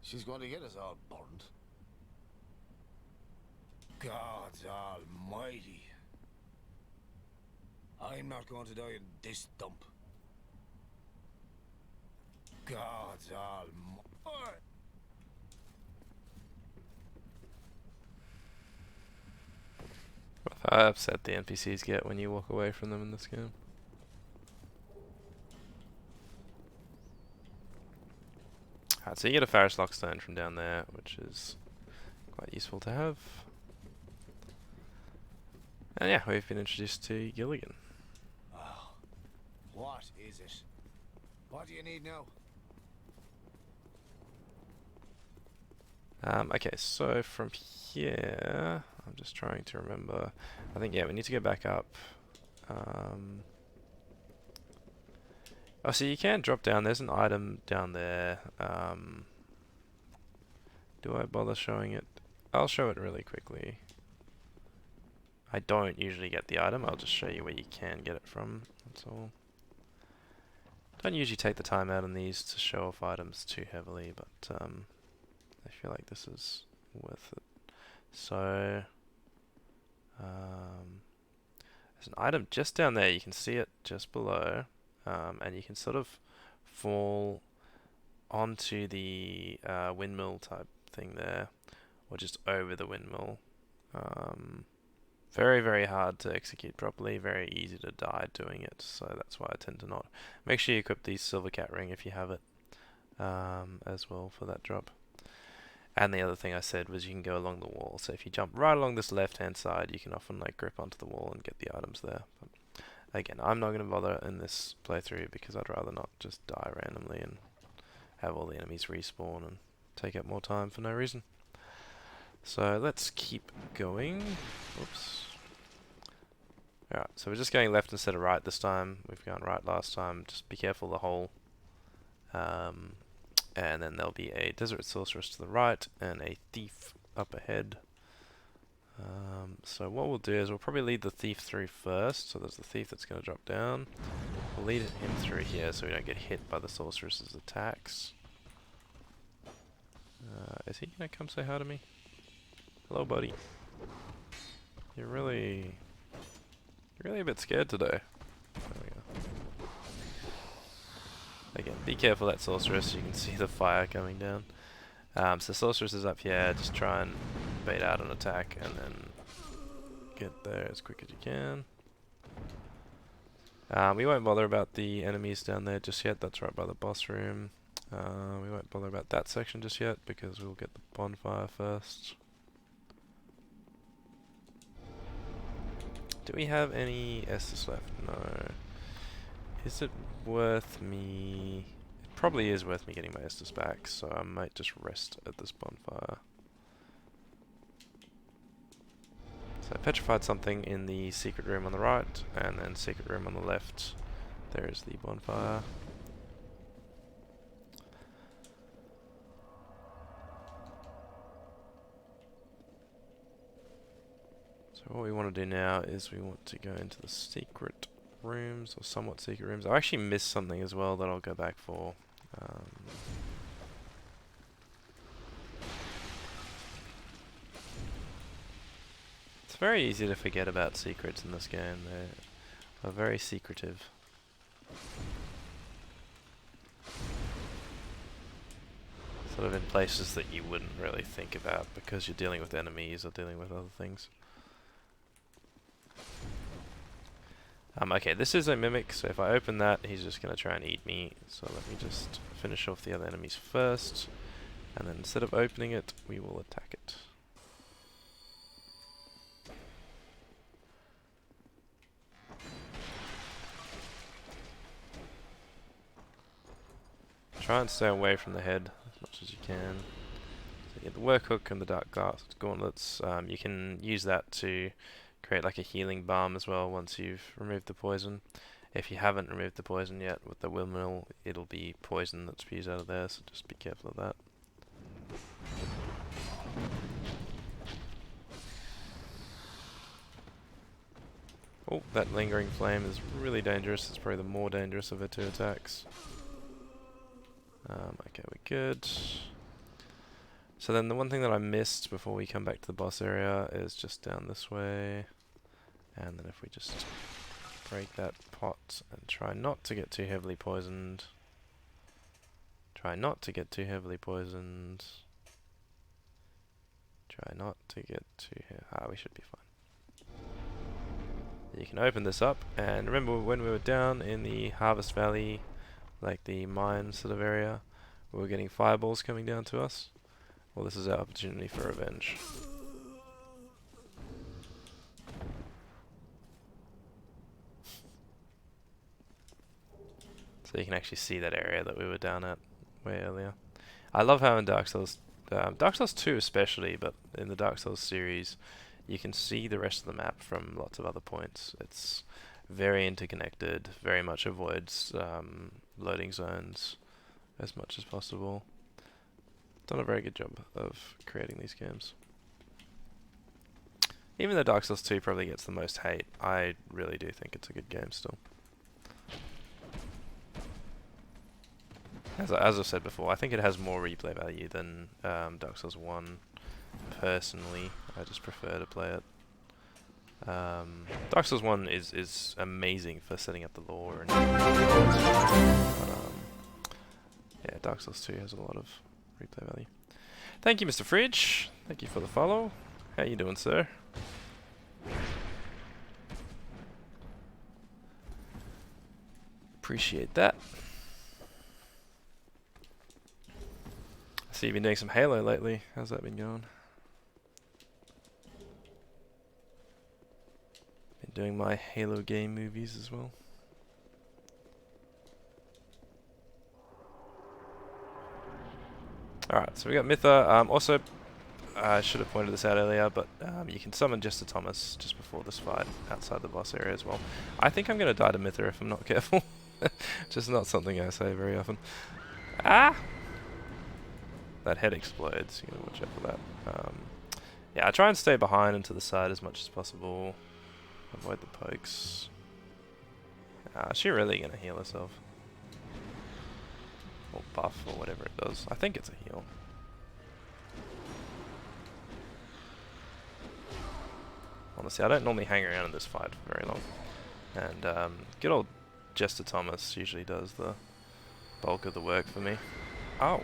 She's going to get us all burned. God almighty. I'm not going to die in this dump. God almighty. How upset the NPCs get when you walk away from them in this game. Alright, so you get a Faris Lockstone from down there, which is quite useful to have. And yeah, we've been introduced to Gilligan. Oh, what is it? What do you need now? Okay, so from here, I'm just trying to remember. I think, yeah, we need to go back up. Oh, so you can drop down. There's an item down there. Do I bother showing it? I'll show it really quickly. I don't usually get the item. I'll just show you where you can get it from. That's all. Don't usually take the time out on these to show off items too heavily, but I feel like this is worth it. So, there's an item just down there. You can see it just below, and you can sort of fall onto the windmill type thing there, or just over the windmill. Very, very hard to execute properly, very easy to die doing it, so that's why I tend to not. Make sure you equip the silver cat ring if you have it, as well for that drop. And the other thing I said was you can go along the wall, so if you jump right along this left hand side, you can often like grip onto the wall and get the items there. But again, I'm not going to bother in this playthrough because I'd rather not just die randomly and have all the enemies respawn and take up more time for no reason. So let's keep going. Oops. Alright, so we're just going left instead of right this time. We've gone right last time. Just be careful of the hole. And then there'll be a desert sorceress to the right and a thief up ahead. So what we'll do is we'll probably lead the thief through first. So there's the thief that's going to drop down. We'll lead him through here so we don't get hit by the sorceress's attacks. Is he going to come say hi to me? Hello, buddy. You're really a bit scared today. There we go. Again, be careful that sorceress. You can see the fire coming down. So sorceress is up here. Just try and bait out an attack and then get there as quick as you can. We won't bother about the enemies down there just yet. That's right by the boss room. We won't bother about that section just yet because we'll get the bonfire first. Do we have any Estus left? No. Is it worth me... It probably is worth me getting my Estus back, so I might just rest at this bonfire. So I petrified something in the secret room on the right, and then secret room on the left. There is the bonfire. So what we want to do now is we want to go into the secret rooms, or somewhat secret rooms. I actually missed something as well that I'll go back for. It's very easy to forget about secrets in this game. They are very secretive. Sort of in places that you wouldn't really think about because you're dealing with enemies or dealing with other things. Okay, this is a mimic, so if I open that, he's just going to try and eat me. So let me just finish off the other enemies first, and then instead of opening it, we will attack it. Try and stay away from the head as much as you can. So you get the work hook and the dark glass gauntlets. You can use that to create like a healing balm as well once you've removed the poison. If you haven't removed the poison yet with the windmill, it'll be poison that spews out of there, so just be careful of that. Oh, that lingering flame is really dangerous. It's probably the more dangerous of the two attacks. Okay, we're good. So then the one thing that I missed before we come back to the boss area is just down this way. And then if we just break that pot and try not to get too heavily poisoned. Try not to get too heavily poisoned. Try not to get too we should be fine. You can open this up, and remember when we were down in the Harvest Valley, like the mine sort of area, we were getting fireballs coming down to us? Well, this is our opportunity for revenge. So you can actually see that area that we were down at way earlier. I love how in Dark Souls Dark Souls 2 especially, but in the Dark Souls series, you can see the rest of the map from lots of other points. It's very interconnected, very much avoids loading zones as much as possible. Done a very good job of creating these games. Even though Dark Souls 2 probably gets the most hate, I really do think it's a good game still. As I've said before, I think it has more replay value than Dark Souls 1. Personally, I just prefer to play it. Dark Souls 1 is amazing for setting up the lore and but, yeah, Dark Souls 2 has a lot of replay value. Thank you, Mr. Fridge. Thank you for the follow. How you doing, sir? Appreciate that. I see you've been doing some Halo lately. How's that been going? Been doing my Halo game movies as well. Alright, so we got Mytha. Also, I should have pointed this out earlier, but you can summon Jester Thomas just before this fight outside the boss area as well. I think I'm going to die to Mytha if I'm not careful. Just not something I say very often. Ah! That head explodes. You gotta watch out for that. Yeah, I try and stay behind and to the side as much as possible. Avoid the pokes. Is she really going to heal herself? Or buff, or whatever it does. I think it's a heal. Honestly, I don't normally hang around in this fight for very long. And good old Jester Thomas usually does the bulk of the work for me. Oh!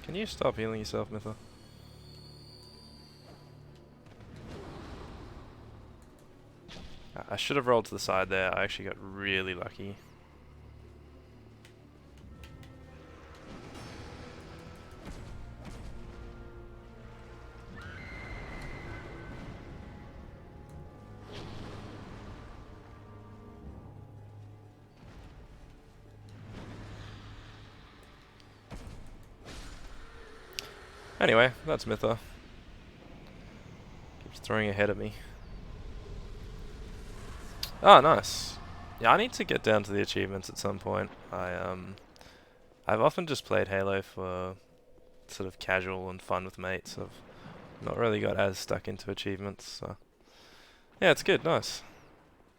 Can you stop healing yourself, Mytha? I should have rolled to the side there. I actually got really lucky. Anyway, that's Mytha. Keeps throwing her head at me. Oh, nice. Yeah, I need to get down to the achievements at some point. I've often just played Halo for sort of casual and fun with mates. I've not really got as stuck into achievements, so yeah, it's good, nice.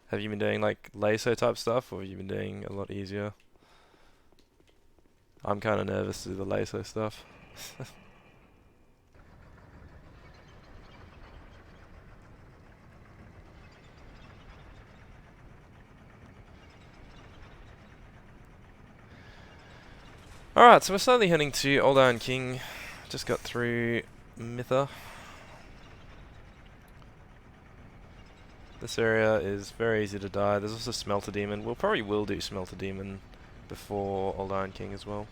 Have you been doing like lasso type stuff, or have you been doing a lot easier? I'm kind of nervous to do the lasso stuff. Alright, so we're slowly heading to Old Iron King. Just got through Mytha. This area is very easy to die. There's also Smelter Demon. We'll probably will do Smelter Demon before Old Iron King as well.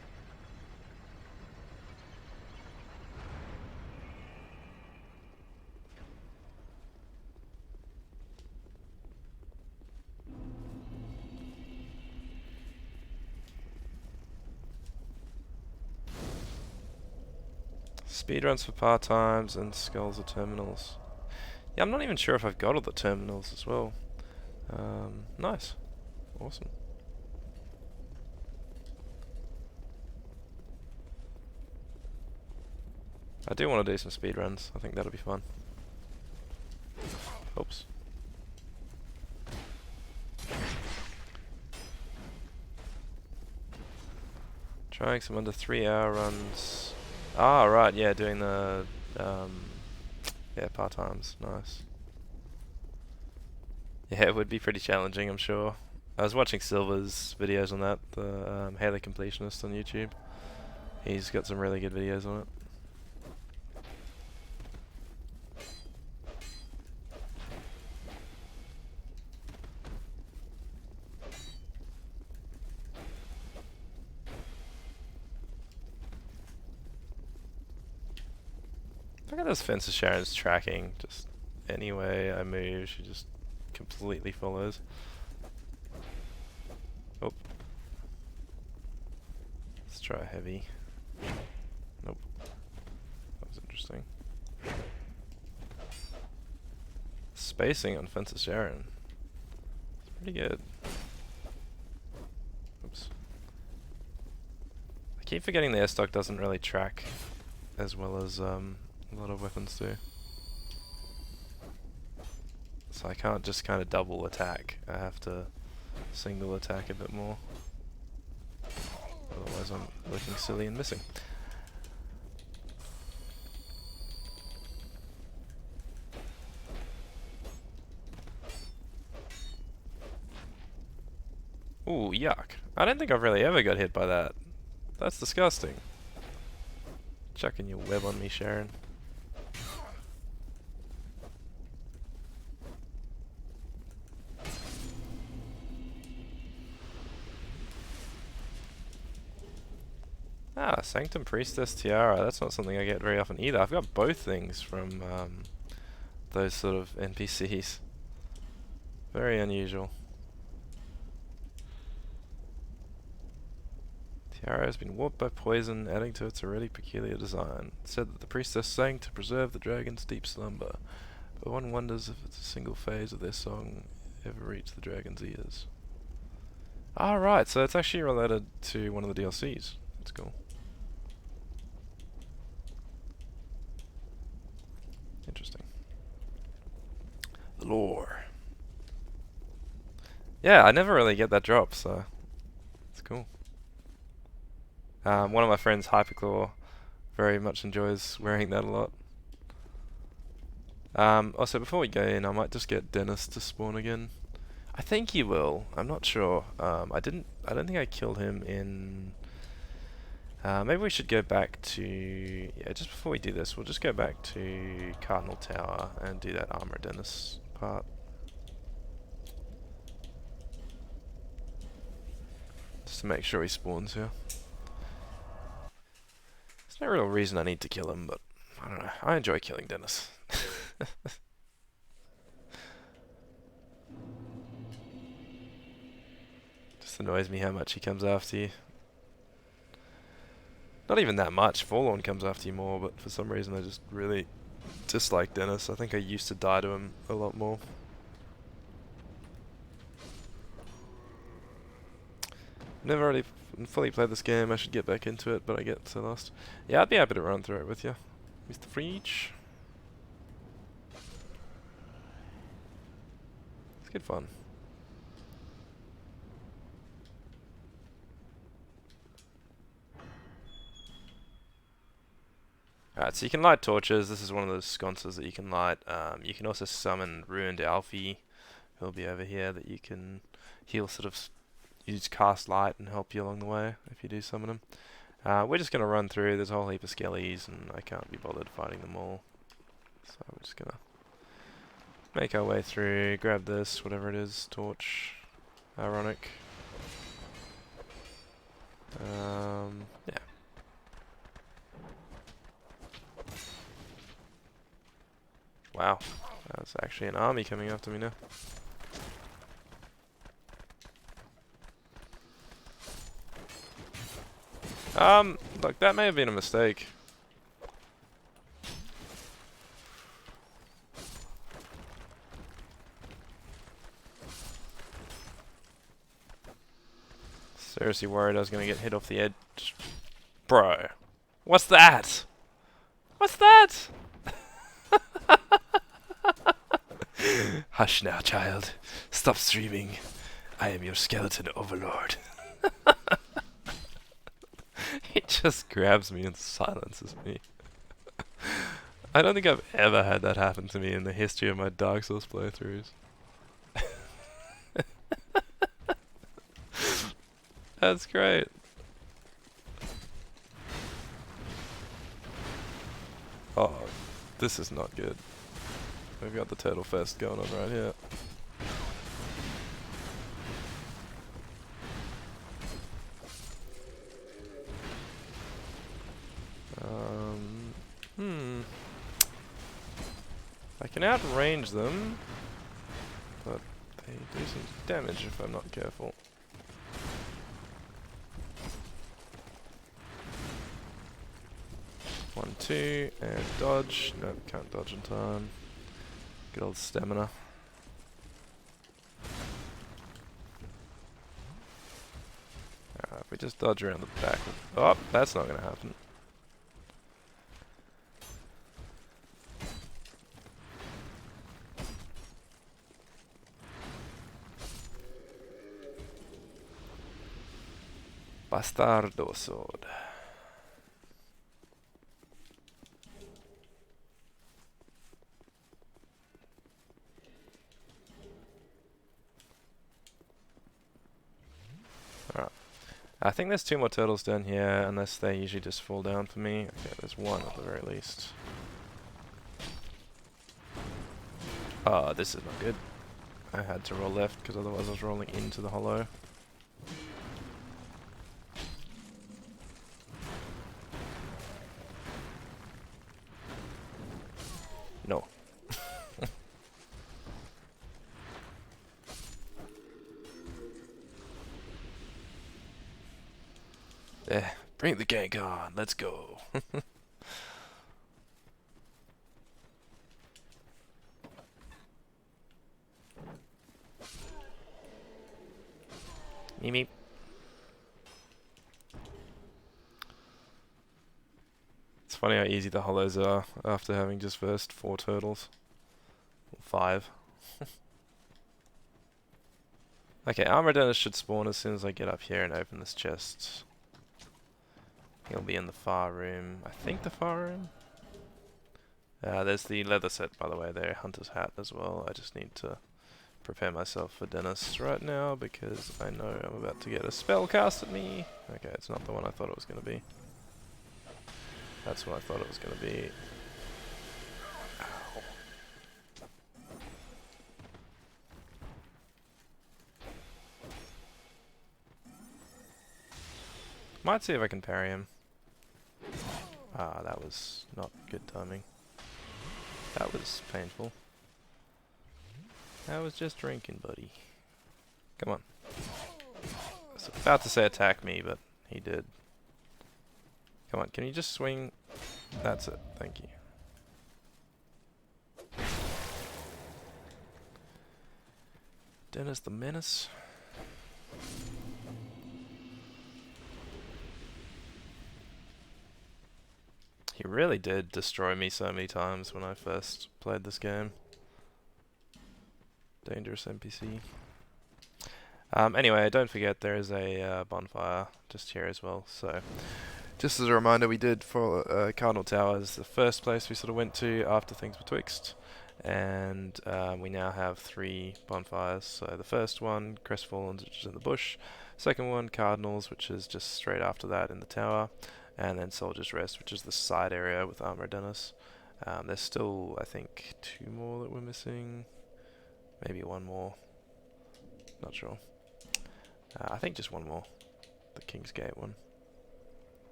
Speedruns for part-times and skulls of terminals. Yeah, I'm not even sure if I've got all the terminals as well. Nice. Awesome. I do want to do some speedruns. I think that'll be fun. Oops. Trying some under 3-hour runs. Ah, right, yeah, doing the yeah, part-times. Nice. Yeah, it would be pretty challenging, I'm sure. I was watching Silver's videos on that, the Halo Completionist on YouTube. He's got some really good videos on it. Look at those fences Sharon's tracking. Just any way I move, she just completely follows. Oh, Let's try heavy. Nope. That was interesting. Spacing on Fencer Sharon. It's pretty good. Oops. I keep forgetting the airstock doesn't really track as well as a lot of weapons do. So I can't just kind of double attack. I have to single attack a bit more. Otherwise I'm looking silly and missing. Ooh, yuck. I don't think I've really ever got hit by that. That's disgusting. Chucking your web on me, Sharon. Ah, Sanctum Priestess Tiara. That's not something I get very often either. I've got both things from those sort of NPCs. Very unusual. Tiara has been warped by poison, adding to its already peculiar design. It said that the priestess sang to preserve the dragon's deep slumber, but one wonders if it's a single phase of their song ever reached the dragon's ears. Ah, right, so it's actually related to one of the DLCs. That's cool. Interesting. The lore. Yeah, I never really get that drop, so it's cool. One of my friends, Hyperclaw, very much enjoys wearing that a lot. Also, before we go in, I might just get Dennis to spawn again. I think he will. I'm not sure. I don't think I killed him in. Maybe we should go back to. Yeah, just before we do this, we'll just go back to Cardinal Tower and do that Armor Dennis part. Just to make sure he spawns here. There's no real reason I need to kill him, but I don't know. I enjoy killing Dennis. Just annoys me how much he comes after you. Not even that much. Forlorn comes after you more, but for some reason I just really dislike Dennis. I think I used to die to him a lot more. Never really fully played this game. I should get back into it, but I get so lost. Yeah, I'd be happy to run through it with you, Mr. Freech. It's good fun. Alright, so you can light torches. This is one of those sconces that you can light. You can also summon Ruined Alfie. He'll be over here that you can... He'll sort of use cast light and help you along the way if you do summon him. We're just going to run through. There's a whole heap of skellies and I can't be bothered fighting them all. So we're just going to make our way through, grab this, whatever it is, torch, ironic. Yeah. Wow, that's actually an army coming after me now. Look, that may have been a mistake. Seriously worried I was gonna get hit off the edge. Bro, what's that? What's that? Hush now, child. Stop streaming. I am your skeleton overlord. He just grabs me and silences me. I don't think I've ever had that happen to me in the history of my Dark Souls playthroughs. That's great. Oh, this is not good. We've got the Turtle Fest going on right here. I can outrange them, but they do some damage if I'm not careful. 1, 2, and dodge. Nope, can't dodge in time. Good old stamina. If we just dodge around the back. Oh, that's not going to happen. Bastardo sword. Alright. I think there's 2 more turtles down here, unless they usually just fall down for me. Okay, there's 1 at the very least. Oh, this is not good. I had to roll left, because otherwise I was rolling into the hollow. No. Bring the gank on, let's go. Meep meep. It's funny how easy the hollows are after having just versed 4 turtles. Or 5. Okay, Armor Dennis should spawn as soon as I get up here and open this chest. He'll be in the far room. I think the far room? There's the leather set, by the way, there. Hunter's hat as well. I just need to prepare myself for Dennis right now because I know I'm about to get a spell cast at me. Okay, it's not the one I thought it was going to be. That's what I thought it was going to be. Ow. Might see if I can parry him. Ah, that was not good timing. That was painful. I was just drinking, buddy. Come on. I was about to say attack me, but he did. Come on, can you just swing? That's it, thank you. Dennis the Menace. He really did destroy me so many times when I first played this game. Dangerous NPC. Anyway, don't forget there is a bonfire just here as well. So, just as a reminder, we did for Cardinal Towers, the first place we sort of went to after things were twixt. And we now have 3 bonfires. So the first one, Crestfallens, which is in the bush. Second one, Cardinals, which is just straight after that in the tower. And then Soldier's Rest, which is the side area with Armor Dennis. There's still, I think, 2 more that we're missing. Maybe 1 more. Not sure. I think just 1 more. The King's Gate one.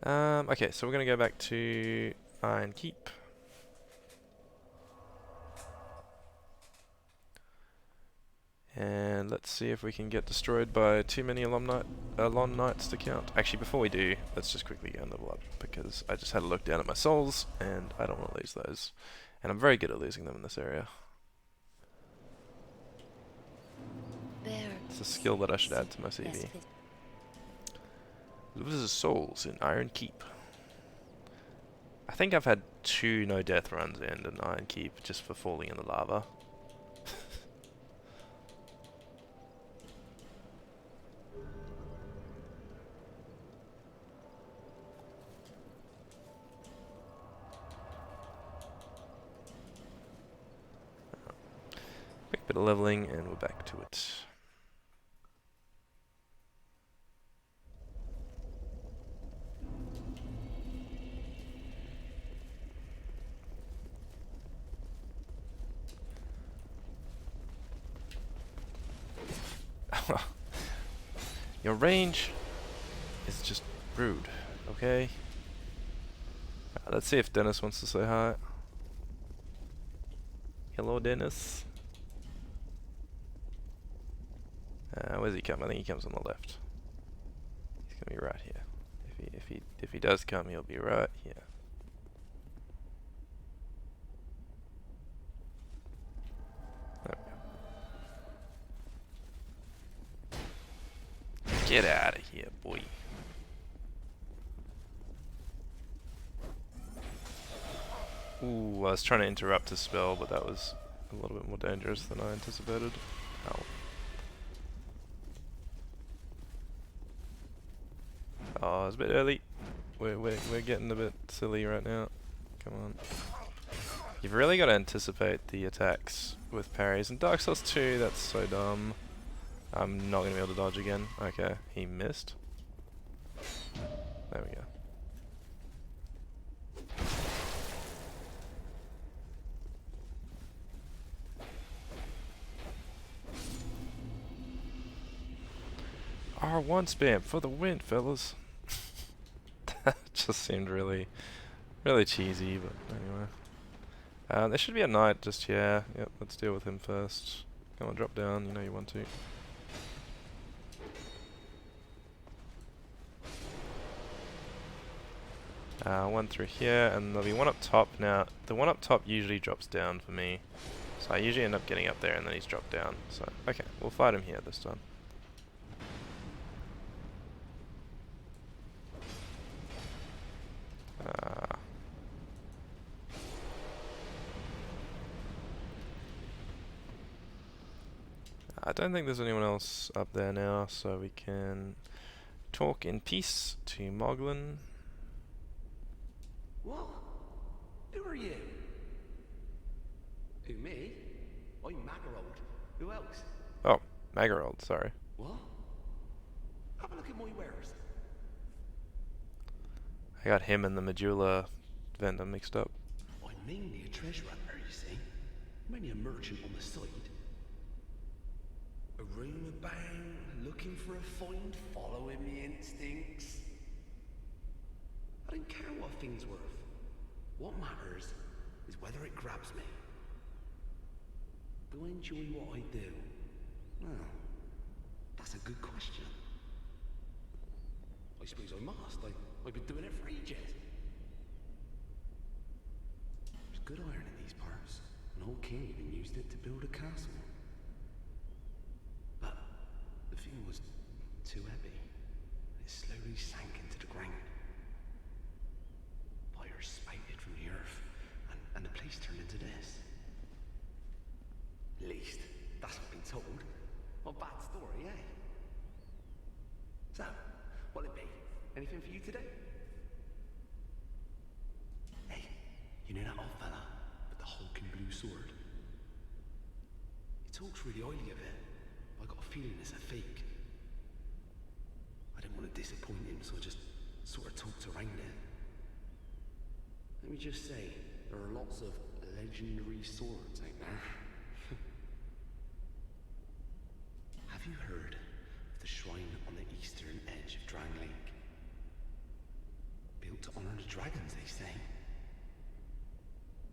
Okay, so we're going to go back to Iron Keep. And let's see if we can get destroyed by too many Alon Knights to count. Actually, before we do, let's just quickly go and level up, because I just had a look down at my souls, and I don't want to lose those. And I'm very good at losing them in this area. It's a skill that I should add to my CV. Loses souls in Iron Keep. I think I've had 2 no-death runs end in Iron Keep just for falling in the lava. Quick bit of leveling and we're back to it. Your range is just rude, okay? Let's see if Dennis wants to say hi. Hello, Dennis. Where's he come? I think he comes on the left. He's gonna be right here. If If he does come, he'll be right here. There we go. Get out of here, boy. Ooh, I was trying to interrupt his spell, but that was a little bit more dangerous than I anticipated. Ow. Oh, it's a bit early. We're getting a bit silly right now. Come on. You've really got to anticipate the attacks with parries. In Dark Souls 2, that's so dumb. I'm not going to be able to dodge again. Okay, he missed. There we go. R1 spam for the win, fellas. That just seemed really cheesy, but anyway. There should be a knight just here. Yep, let's deal with him first. Come on, drop down, you know you want to. One through here, and there'll be one up top now. The one up top usually drops down for me. So I usually end up getting up there and then he's dropped down. So, okay, we'll fight him here this time. I don't think there's anyone else up there now, so we can talk in peace to Moglin. What? Who are you? Who, me? I'm Magarold. Who else? Oh, Magarold, sorry. What? Have a look at my wares. I got him and the Medulla vendor mixed up. I'm mainly a treasure hunter, you see. Mainly a merchant on the side. A room about, looking for a find, following me instincts. I don't care what a thing's worth. What matters is whether it grabs me. Do I enjoy what I do? Well, that's a good question. I suppose I must. I've been doing it for ages. There's good iron in these parts. An old king even used it to build a castle. But the thing was too heavy. It slowly sank into the ground. Fire spouted from the earth, and the place turned into this. At least, that's what I've been told. What a bad story, eh? So, what'll it be? Anything for you today? Hey, you know that old fella with the hulking blue sword? He talks really highly of it, but I got a feeling it's a fake. I didn't want to disappoint him, so I just sort of talked around it. Let me just say, there are lots of legendary swords out there. Have you heard of the shrine on the eastern edge of Drang Lake? Built to honor the dragons, they say.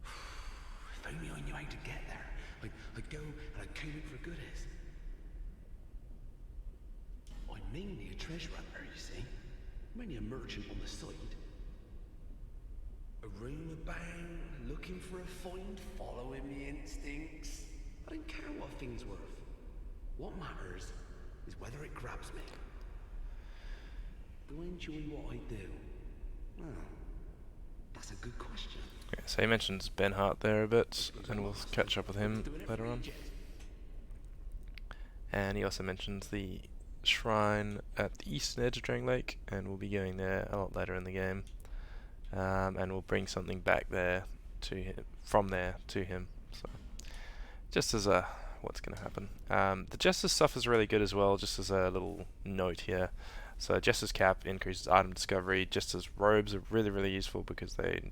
If only I knew how to get there. I'd go and I'd comb it for goodies. I'm mainly a treasure hunter, you see. I'm only a merchant on the side. A room about, looking for a find, following me instincts. I don't care what a thing's worth. What matters is whether it grabs me. Do I enjoy what I do? Well, that's a good question. Okay, so he mentions Ben Hart there a bit, and we'll catch up with him later on. And he also mentions the shrine at the eastern edge of Drang Lake, and we'll be going there a lot later in the game. And we'll bring something back there to him, from there to him. So, just as a what's going to happen. The Jester's stuff is really good as well, just as a little note here. So Jester's Cap increases item discovery. Jester's Robes are really useful because they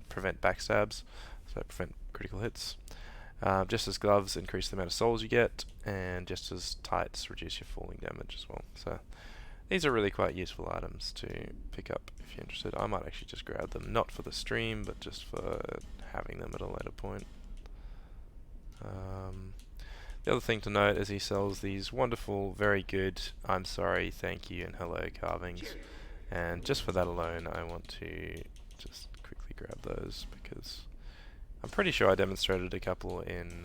prevent backstabs, so prevent critical hits. Jester's Gloves increase the amount of souls you get, and Jester's Tights reduce your falling damage as well. So these are really quite useful items to pick up if you're interested. I might actually just grab them, not for the stream, but just for having them at a later point. The other thing to note is he sells these wonderful, very good, I'm sorry, thank you, and hello carvings. And just for that alone, I want to just quickly grab those, because I'm pretty sure I demonstrated a couple in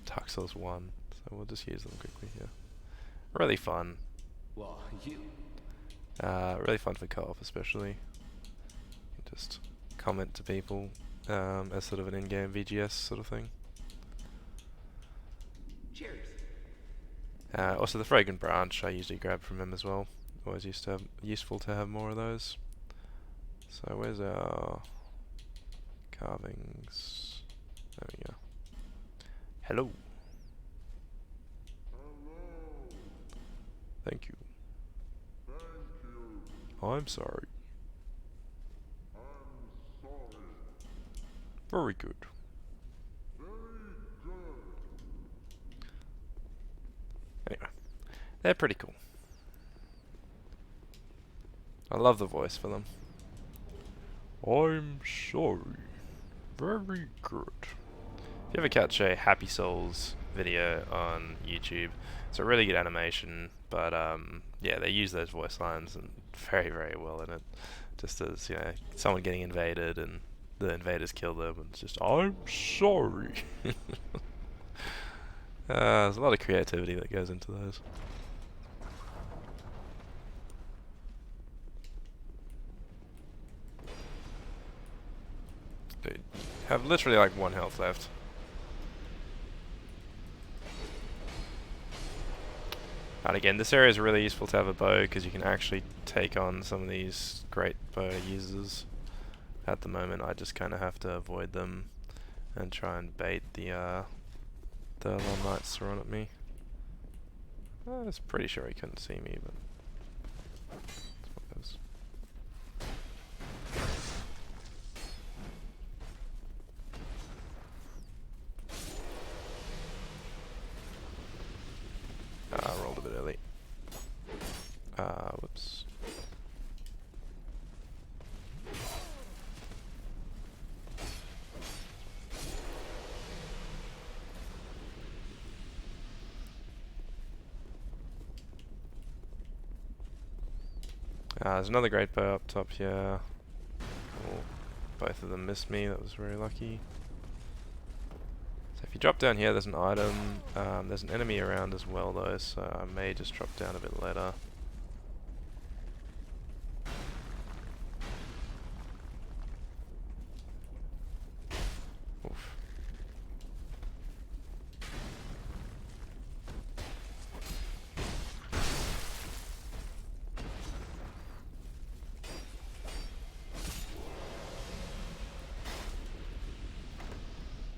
Dark Souls 1, so we'll just use them quickly here. Really fun. What, you? Really fun for co-op especially. Just comment to people as sort of an in-game VGS sort of thing. Cheers. Also the Fragrant Branch I usually grab from him as well. Always useful to have more of those. So where's our carvings? There we go. Hello. Thank you. I'm sorry. Very good. Anyway, they're pretty cool. I love the voice for them. I'm sorry. Very good. If you ever catch a Happy Souls video on YouTube, it's a really good animation, but yeah, they use those voice lines and very, very well in it. Just as, you know, someone getting invaded and the invaders kill them, and it's just, I'm sorry. There's a lot of creativity that goes into those. Dude, have literally like 1 health left. And again, this area is really useful to have a bow, because you can actually take on some of these great bow users. At the moment, I just kind of have to avoid them and try and bait the long knights thrown at me. I was pretty sure he couldn't see me, but that's what it is. I rolled a bit early. Whoops. There's another great bow up top here. Cool. Both of them missed me, that was very lucky. So if you drop down here, there's an item. There's an enemy around as well though, so I may just drop down a bit later. Oof.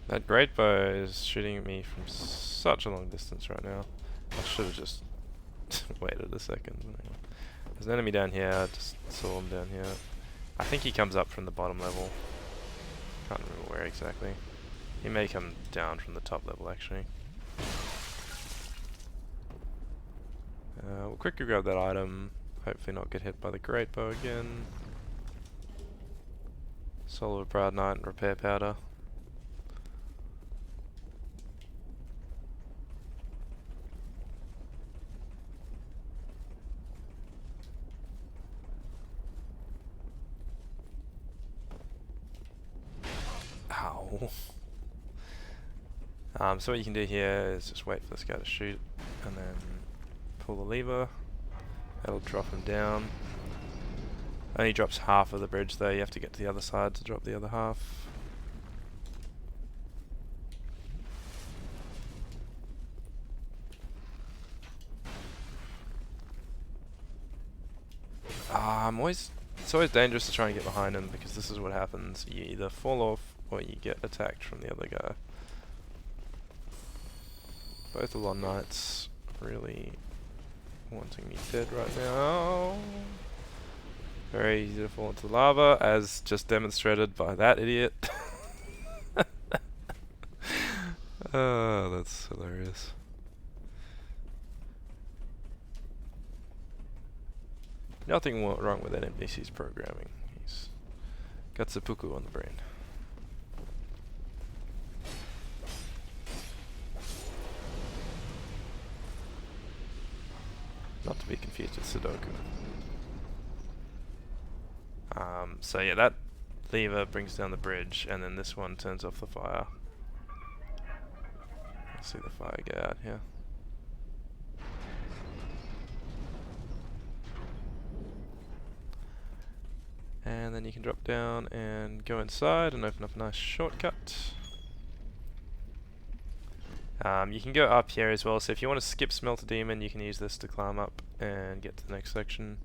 That great bow is shooting at me from such a long distance right now. I should have just waited a second. There's an enemy down here, I just saw him down here. I think he comes up from the bottom level. Can't remember where exactly. He may come down from the top level actually. We'll quickly grab that item, hopefully not get hit by the great bow again. Soul of a Proud Knight and repair powder. So what you can do here is just wait for this guy to shoot and then pull the lever. That'll drop him down. Only drops half of the bridge though, you have to get to the other side to drop the other half. It's always dangerous to try and get behind him, because this is what happens. You either fall off or you get attacked from the other guy. Both the Long Knights really wanting me dead right now. Very easy to fall into the lava, as just demonstrated by that idiot. Oh, that's hilarious. Nothing wrong with that NPC's programming. He's got seppuku on the brain. Not to be confused with Sudoku. So yeah, that lever brings down the bridge, and then this one turns off the fire. Let's see the fire get out here. And then you can drop down and go inside and open up a nice shortcut. You can go up here as well, so if you want to skip Smelter Demon, you can use this to climb up and get to the next section.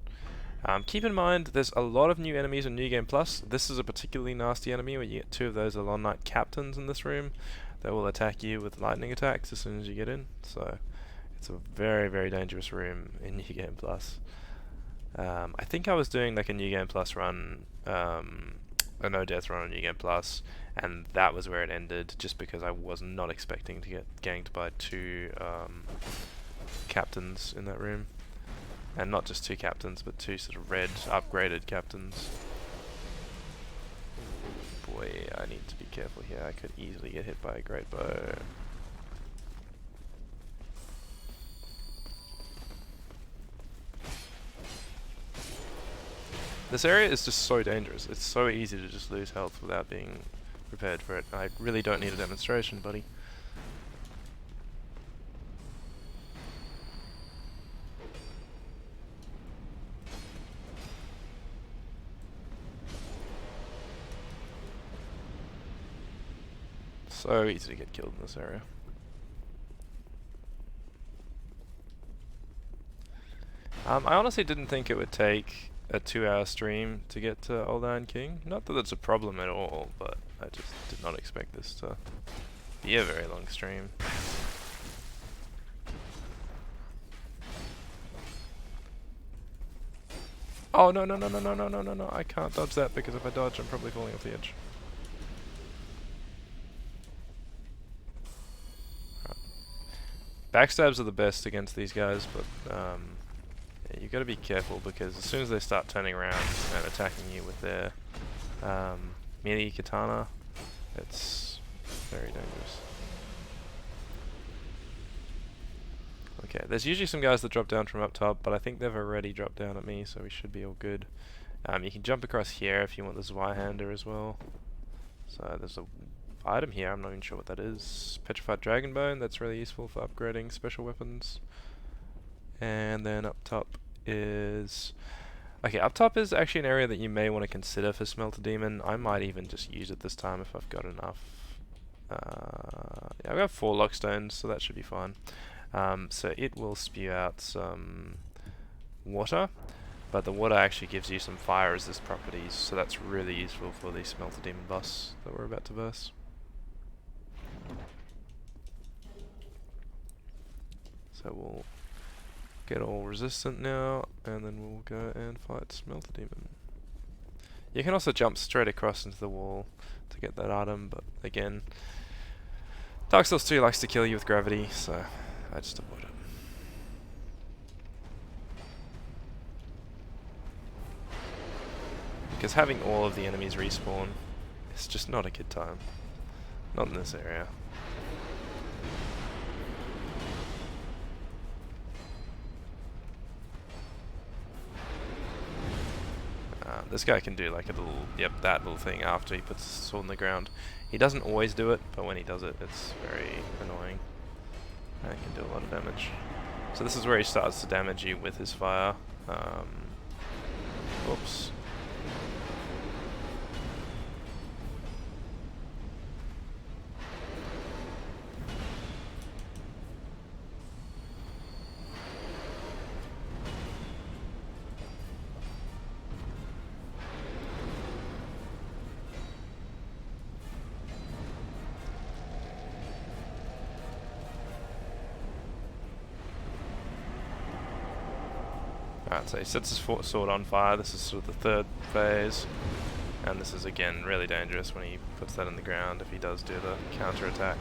Keep in mind, there's a lot of new enemies in New Game Plus. This is a particularly nasty enemy where you get 2 of those Alon Knight captains in this room that will attack you with lightning attacks as soon as you get in. So it's a very, very dangerous room in New Game Plus. I think I was doing like a New Game Plus run, a no death run on New Game Plus, and that was where it ended, just because I was not expecting to get ganked by 2 captains in that room. And not just 2 captains, but 2 sort of red upgraded captains. Boy, I need to be careful here. I could easily get hit by a great bow. This area is just so dangerous. It's so easy to just lose health without being prepared for it. I really don't need a demonstration, buddy. So easy to get killed in this area. I honestly didn't think it would take a 2-hour stream to get to Old Iron King. Not that it's a problem at all, but I just did not expect this to be a very long stream. Oh no no no no no no no no no! I can't dodge that because if I dodge, I'm probably falling off the edge. Backstabs are the best against these guys, but yeah, you got to be careful because as soon as they start turning around and attacking you with their melee katana, it's very dangerous. Okay, there's usually some guys that drop down from up top, but I think they've already dropped down at me, so we should be all good. You can jump across here if you want the Zweihander as well. So there's a item here, I'm not even sure what that is. Petrified Dragon Bone, that's really useful for upgrading special weapons. And then up top is... Okay, up top is actually an area that you may want to consider for Smelter Demon. I might even just use it this time if I've got enough. Yeah, I've got 4 lockstones, so that should be fine. So it will spew out some water, but the water actually gives you some fire resist properties, so that's really useful for the Smelter Demon boss that we're about to verse. So we'll get all resistant now, and then we'll go and fight Smelter Demon. You can also jump straight across into the wall to get that item, but again, Dark Souls 2 likes to kill you with gravity, so I just avoid it. Because having all of the enemies respawn is just not a good time. Not in this area. This guy can do like a little, that little thing after he puts his sword on the ground. He doesn't always do it, but when he does it, it's very annoying. And it can do a lot of damage. So this is where he starts to damage you with his fire. Oops. Alright, so he sets his sword on fire. This is sort of the 3rd phase. And this is again really dangerous when he puts that in the ground if he does do the counter attack.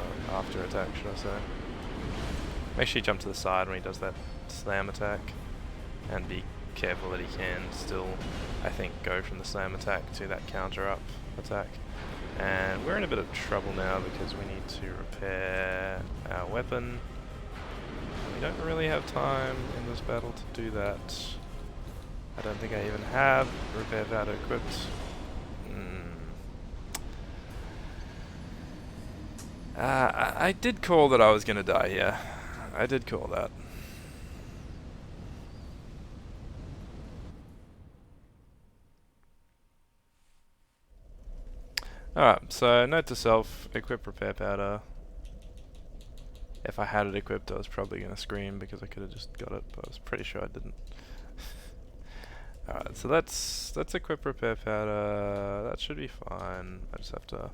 Or after attack, should I say. Make sure you jump to the side when he does that slam attack. And be careful that he can still, I think, go from the slam attack to that counter up attack. And we're in a bit of trouble now because we need to repair our weapon. We don't really have time in this battle to do that. I don't think I even have repair powder equipped. I did call that I was gonna die here. I did call that. Alright, so note to self, equip repair powder. If I had it equipped, I was probably gonna scream because I could have just got it, but I was pretty sure I didn't. Alright, so let's equip repair powder. That should be fine. I just have to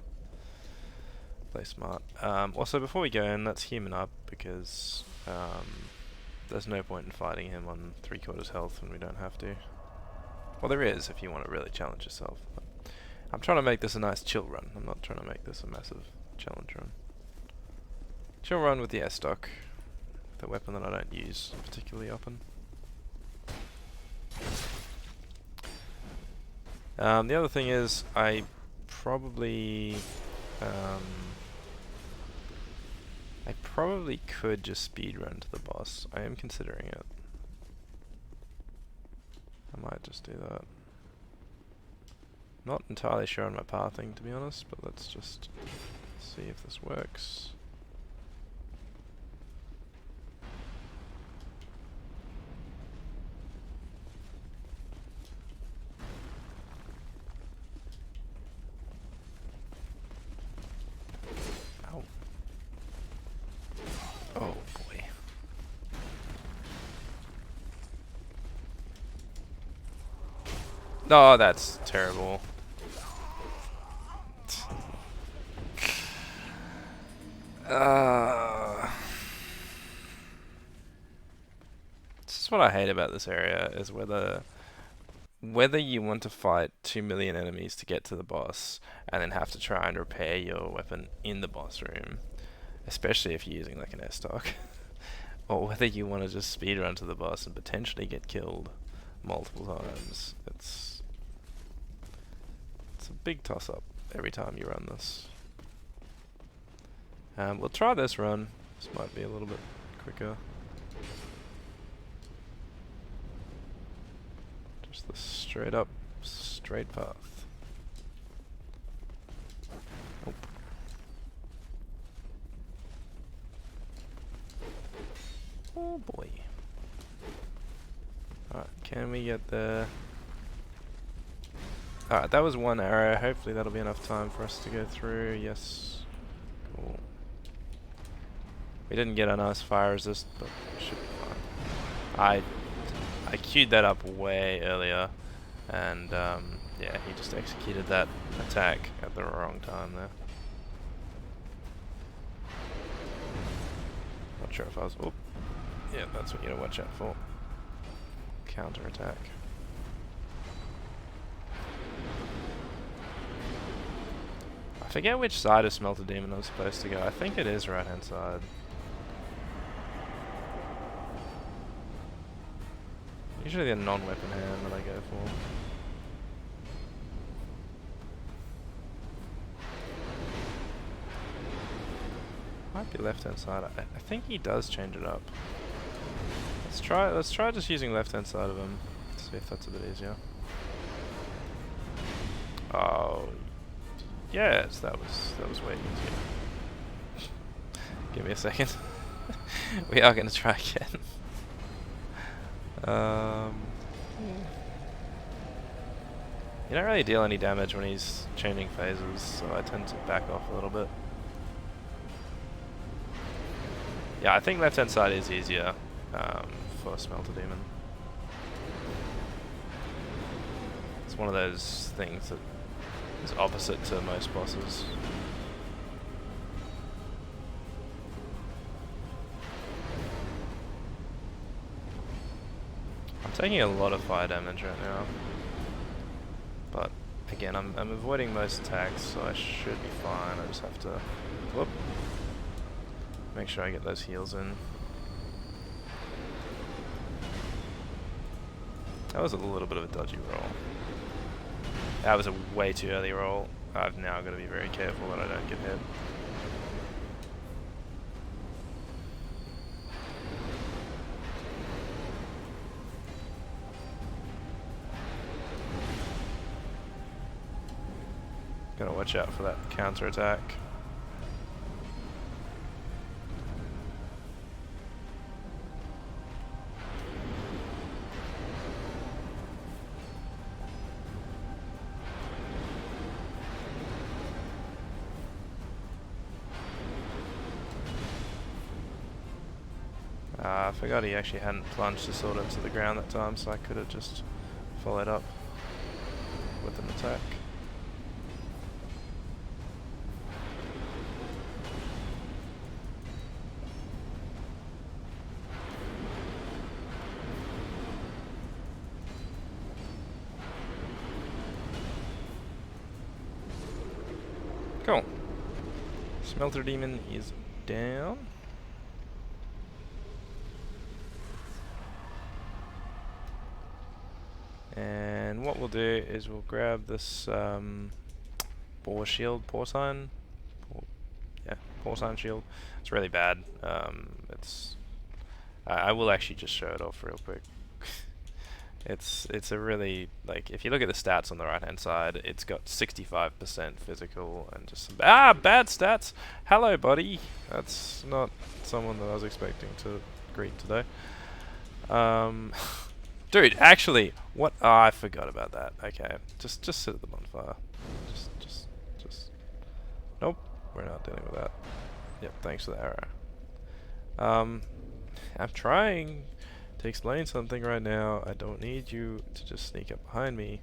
play smart. Also, before we go in, let's human up because there's no point in fighting him on 3/4 health when we don't have to. Well, there is if you want to really challenge yourself. But I'm trying to make this a nice chill run. I'm not trying to make this a massive challenge run. Chill run with the air stock, the weapon that I don't use particularly often. The other thing is, I probably could just speedrun to the boss. I am considering it. I might just do that. Not entirely sure on my pathing, to be honest, but let's just see if this works. Ow. Oh boy. Oh, that's terrible. This is what I hate about this area, is whether you want to fight 2 million enemies to get to the boss, and then have to try and repair your weapon in the boss room, especially if you're using like an air stock, or whether you want to just speedrun to the boss and potentially get killed multiple times. It's a big toss-up every time you run this. We'll try this run. This might be a little bit quicker. Just the straight up, straight path. Nope. Oh boy. Alright, can we get there? Alright, that was one arrow. Hopefully that'll be enough time for us to go through. Yes. Cool. We didn't get a nice fire resist, but we should be fine. I queued that up way earlier, and yeah, he just executed that attack at the wrong time there. Not sure if I was... Oh, yeah, that's what you gotta watch out for. Counter attack. I forget which side of Smelter Demon I was supposed to go. I think it is right hand side. Usually the non-weapon hand that I go for. Might be left hand side. I think he does change it up. Let's try just using left hand side of him. See if that's a bit easier. Oh yes, that was way easier. Give me a second. We are gonna try again. You don't really deal any damage when he's changing phases, so I tend to back off a little bit. Yeah, I think left hand side is easier for Smelter Demon. It's one of those things that is opposite to most bosses. I'm taking a lot of fire damage right now, but again, I'm avoiding most attacks, so I should be fine. I just have to whoop, make sure I get those heals in. That was a little bit of a dodgy roll. That was a way too early roll. I've now got to be very careful that I don't get hit. Gotta watch out for that counter attack. I forgot he actually hadn't plunged his sword into the ground that time, so I could have just followed up with an attack. Cool. Smelter Demon is down. And what we'll do is we'll grab this boar shield, porcine. Yeah, porcine shield. It's really bad. I will actually just show it off real quick. It's a really, like, if you look at the stats on the right hand side, it's got 65% physical and just some bad stats. Hello, buddy. That's not someone that I was expecting to greet today. Dude, actually, what? Oh, I forgot about that. Okay, just sit at the bonfire. Just. Nope, we're not dealing with that. Yep, thanks for the arrow. I'm trying to explain something right now. I don't need you to just sneak up behind me.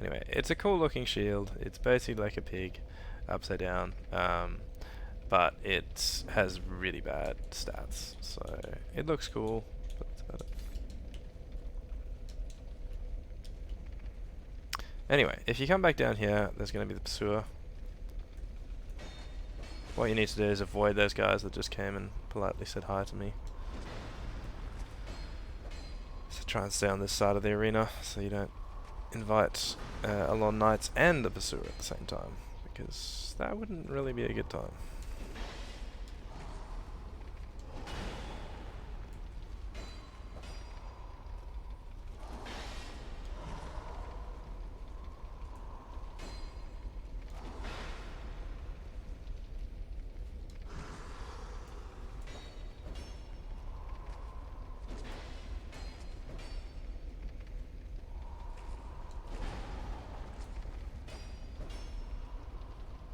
Anyway, it's a cool looking shield. It's basically like a pig, upside down. But it has really bad stats, so it looks cool. But that's about it. Anyway, if you come back down here, there's going to be the pursuer. What you need to do is avoid those guys that just came and politely said hi to me. So try and stay on this side of the arena so you don't invite Alon Knights and the pursuer at the same time, because that wouldn't really be a good time.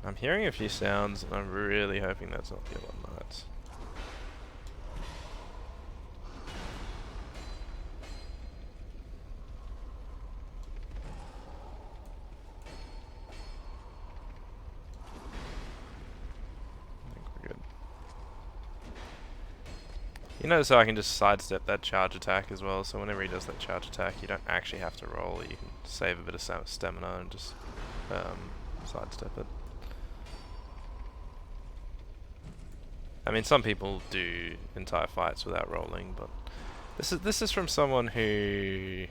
I'm hearing a few sounds, and I'm really hoping that's not the Alon Knights. I think we're good. You notice how I can just sidestep that charge attack as well, so whenever he does that charge attack, you don't actually have to roll. You can save a bit of stamina and just sidestep it. I mean, some people do entire fights without rolling, but this is from someone who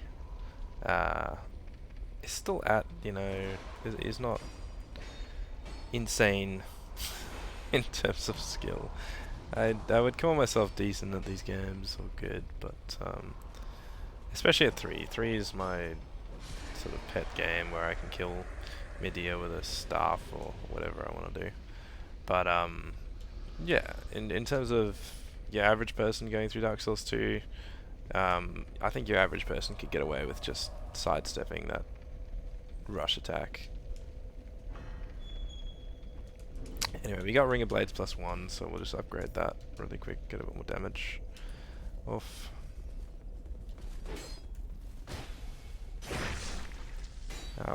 is still at, you know, is not insane in terms of skill. I would call myself decent at these games, or good, but especially at 3. 3 is my sort of pet game where I can kill Medea with a staff or whatever I want to do. But yeah, in terms of your average person going through Dark Souls 2, I think your average person could get away with just sidestepping that rush attack. Anyway, we got Ring of Blades +1, so we'll just upgrade that really quick, get a bit more damage off.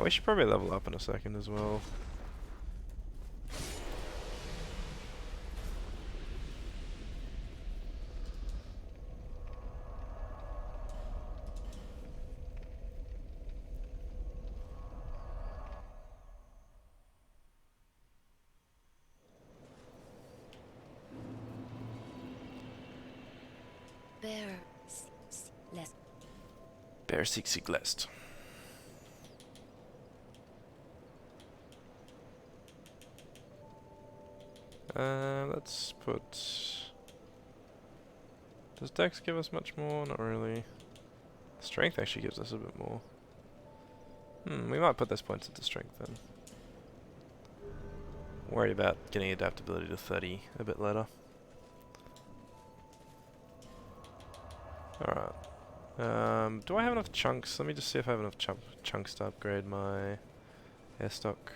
We should probably level up in a second as well. Bear Sixty Glest. Let's put... Does Dex give us much more? Not really. Strength actually gives us a bit more. We might put those points into Strength then. Worry about getting adaptability to 30 a bit later. Alright. Do I have enough chunks? Let me just see if I have enough chunks to upgrade my air stock.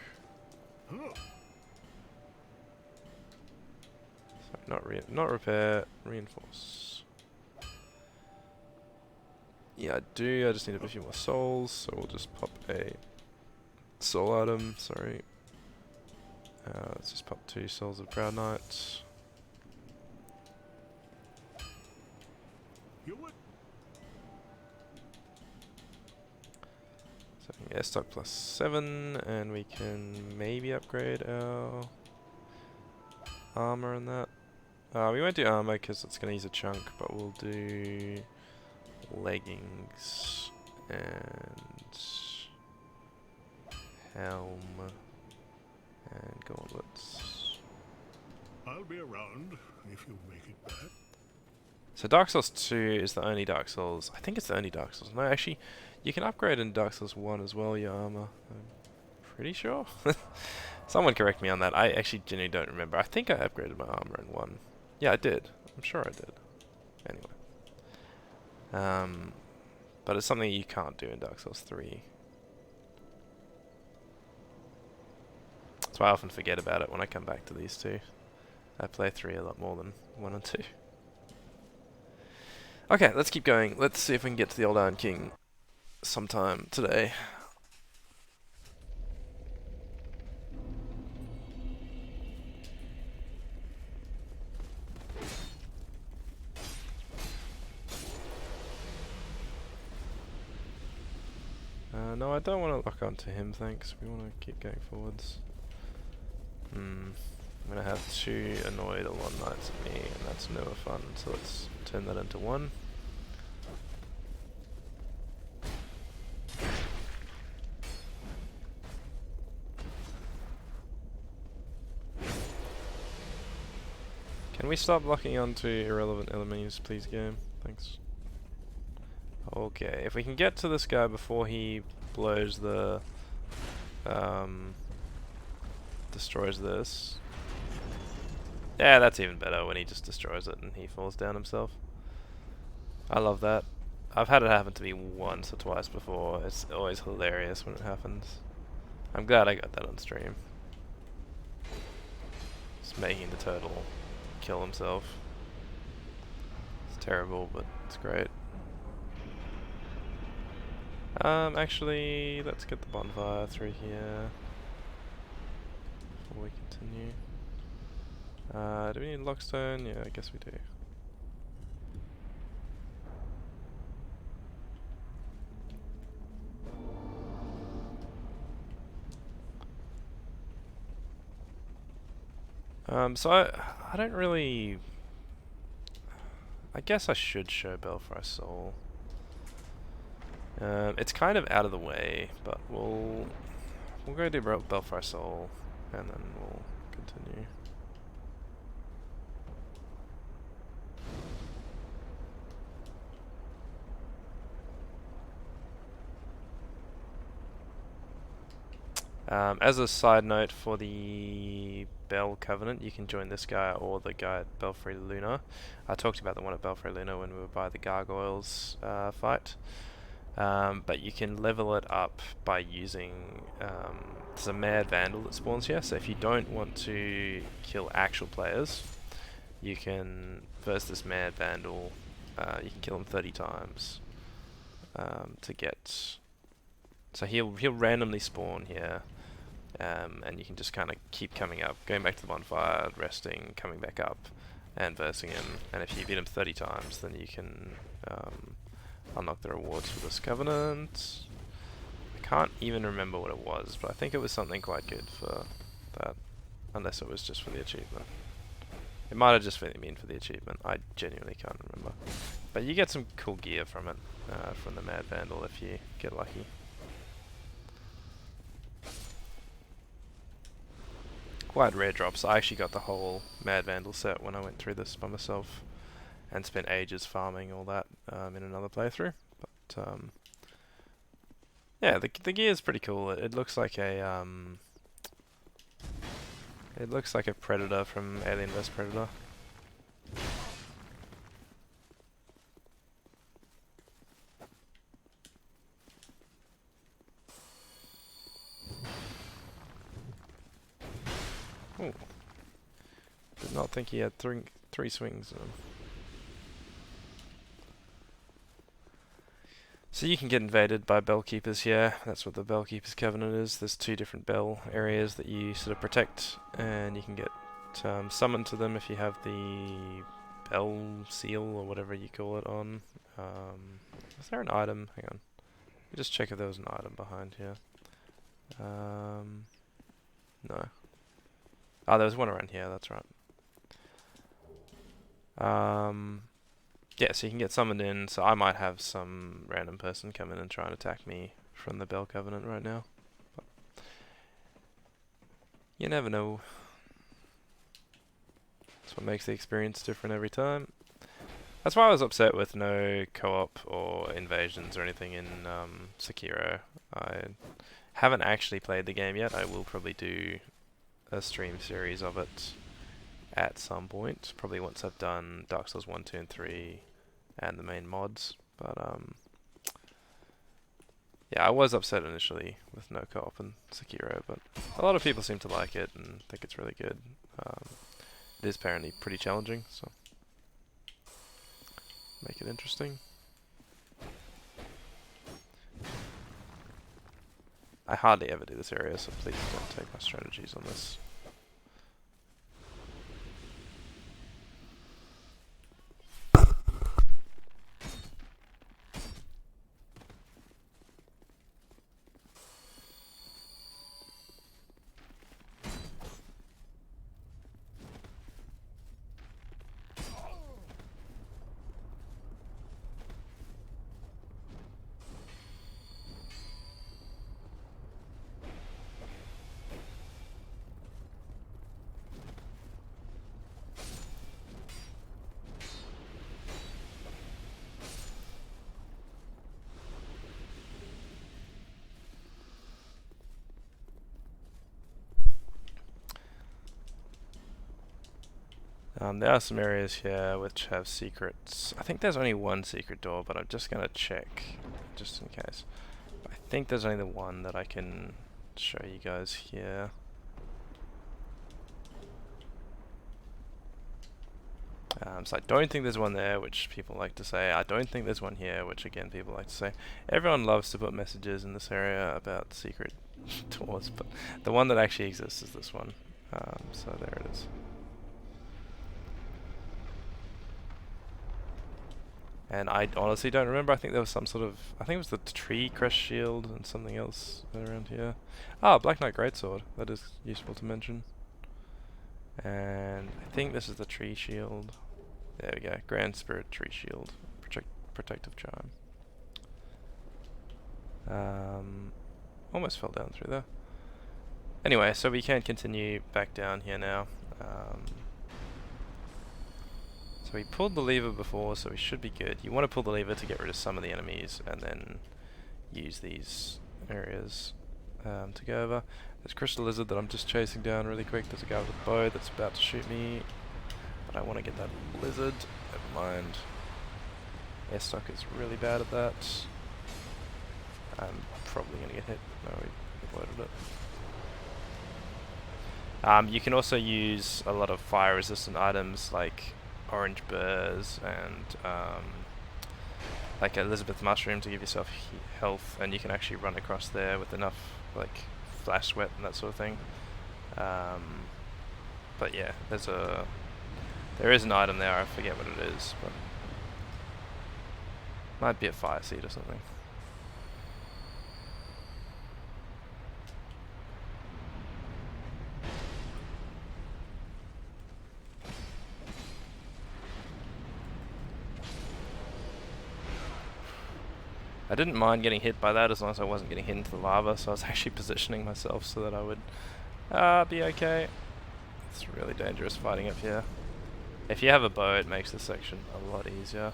Sorry, not repair, reinforce. Yeah, I do. I just need a few more souls, so we'll just pop a soul item. Sorry. Let's just pop 2 souls of Proud Knight. So air stock plus 7, and we can maybe upgrade our armor and that. We won't do armor because it's going to use a chunk, but we'll do leggings and helm and gauntlets. I'll be around if you make it back. So Dark Souls 2 is the only Dark Souls. I think it's the only Dark Souls. No, actually, you can upgrade in Dark Souls 1 as well, your armor. I'm pretty sure. Someone correct me on that. I actually genuinely don't remember. I think I upgraded my armor in 1. Yeah, I did. I'm sure I did. Anyway. But it's something you can't do in Dark Souls 3. That's why I often forget about it when I come back to these two. I play 3 a lot more than 1 and 2. Okay, let's keep going. Let's see if we can get to the Old Iron King sometime today. No, I don't want to lock onto him, thanks. We want to keep going forwards. I'm going to have 2 annoyed Alon Knights at me, and that's never fun, so let's turn that into 1. Can we stop locking onto irrelevant enemies, please, game? Thanks. Okay, if we can get to this guy before he blows the... destroys this. Yeah, that's even better when he just destroys it and he falls down himself. I love that. I've had it happen to me once or twice before. It's always hilarious when it happens. I'm glad I got that on stream. Just making the turtle kill himself. It's terrible, but it's great. Actually, let's get the bonfire through here before we continue. Do we need lockstone? Yeah, I guess we do. So I don't really... I guess I should show Belfry Soul. It's kind of out of the way, but we'll go do Belfry Soul, and then we'll continue. As a side note for the Bell Covenant, you can join this guy or the guy at Belfry Luna. I talked about the one at Belfry Luna when we were by the Gargoyles fight. But you can level it up by using... there's a Mad Vandal that spawns here, so if you don't want to kill actual players, you can, versus this Mad Vandal, you can kill him 30 times to get... So he'll randomly spawn here, and you can just kind of keep coming up, going back to the bonfire, resting, coming back up, and versing him. And if you beat him 30 times, then you can unlock the rewards for this Covenant. I can't even remember what it was, but I think it was something quite good for that, unless it was just for the achievement. It might have just been for the achievement, I genuinely can't remember. But you get some cool gear from it, from the Mad Vandal if you get lucky. Quite rare drops. I actually got the whole Mad Vandal set when I went through this by myself and spent ages farming all that in another playthrough. But yeah, the gear is pretty cool. It looks like a It looks like a predator from Alien vs Predator. Ooh. Did not think he had three swings in him. So you can get invaded by Bellkeepers here. That's what the Bellkeepers Covenant is. There's 2 different bell areas that you sort of protect, and you can get summoned to them if you have the bell seal or whatever you call it on. Is there an item? Hang on. Let me just check if there was an item behind here. No. Oh, there was one around here, that's right. Yeah, so you can get summoned in, so I might have some random person come in and try and attack me from the Bell Covenant right now. But you never know. That's what makes the experience different every time. That's why I was upset with no co-op or invasions or anything in Sekiro. I haven't actually played the game yet. I will probably do a stream series of it at some point, probably once I've done Dark Souls 1, 2 and 3 and the main mods, but yeah, I was upset initially with no co-op in Sekiro, but a lot of people seem to like it and think it's really good. It is apparently pretty challenging, so make it interesting. I hardly ever do this area, so please don't take my strategies on this. There are some areas here which have secrets. I think there's only one secret door, but I'm just gonna check, just in case. I think there's only the one that I can show you guys here. So I don't think there's one there, which people like to say. I don't think there's one here, which again people like to say. Everyone loves to put messages in this area about secret doors, but the one that actually exists is this one. So there it is. And I honestly don't remember. I think there was some sort of... I think it was the tree crest shield and something else around here. Ah, Black Knight Greatsword. That is useful to mention. And I think this is the tree shield. There we go. Grand Spirit Tree Shield. Protective Charm. Almost fell down through there. Anyway, so we can continue back down here now. So we pulled the lever before, so we should be good. You want to pull the lever to get rid of some of the enemies, and then use these areas to go over. There's Crystal Lizard that I'm just chasing down really quick. There's a guy with a bow that's about to shoot me, but I want to get that lizard. Never mind. Airstock is really bad at that. I'm probably going to get hit. No, we avoided it. You can also use a lot of fire resistant items like orange burrs and like Elizabeth Mushroom to give yourself health, and you can actually run across there with enough like flash sweat and that sort of thing. But yeah, there is an item there, I forget what it is, but might be a fire seed or something. I didn't mind getting hit by that as long as I wasn't getting hit into the lava, so I was actually positioning myself so that I would be okay. It's really dangerous fighting up here. If you have a bow, it makes this section a lot easier.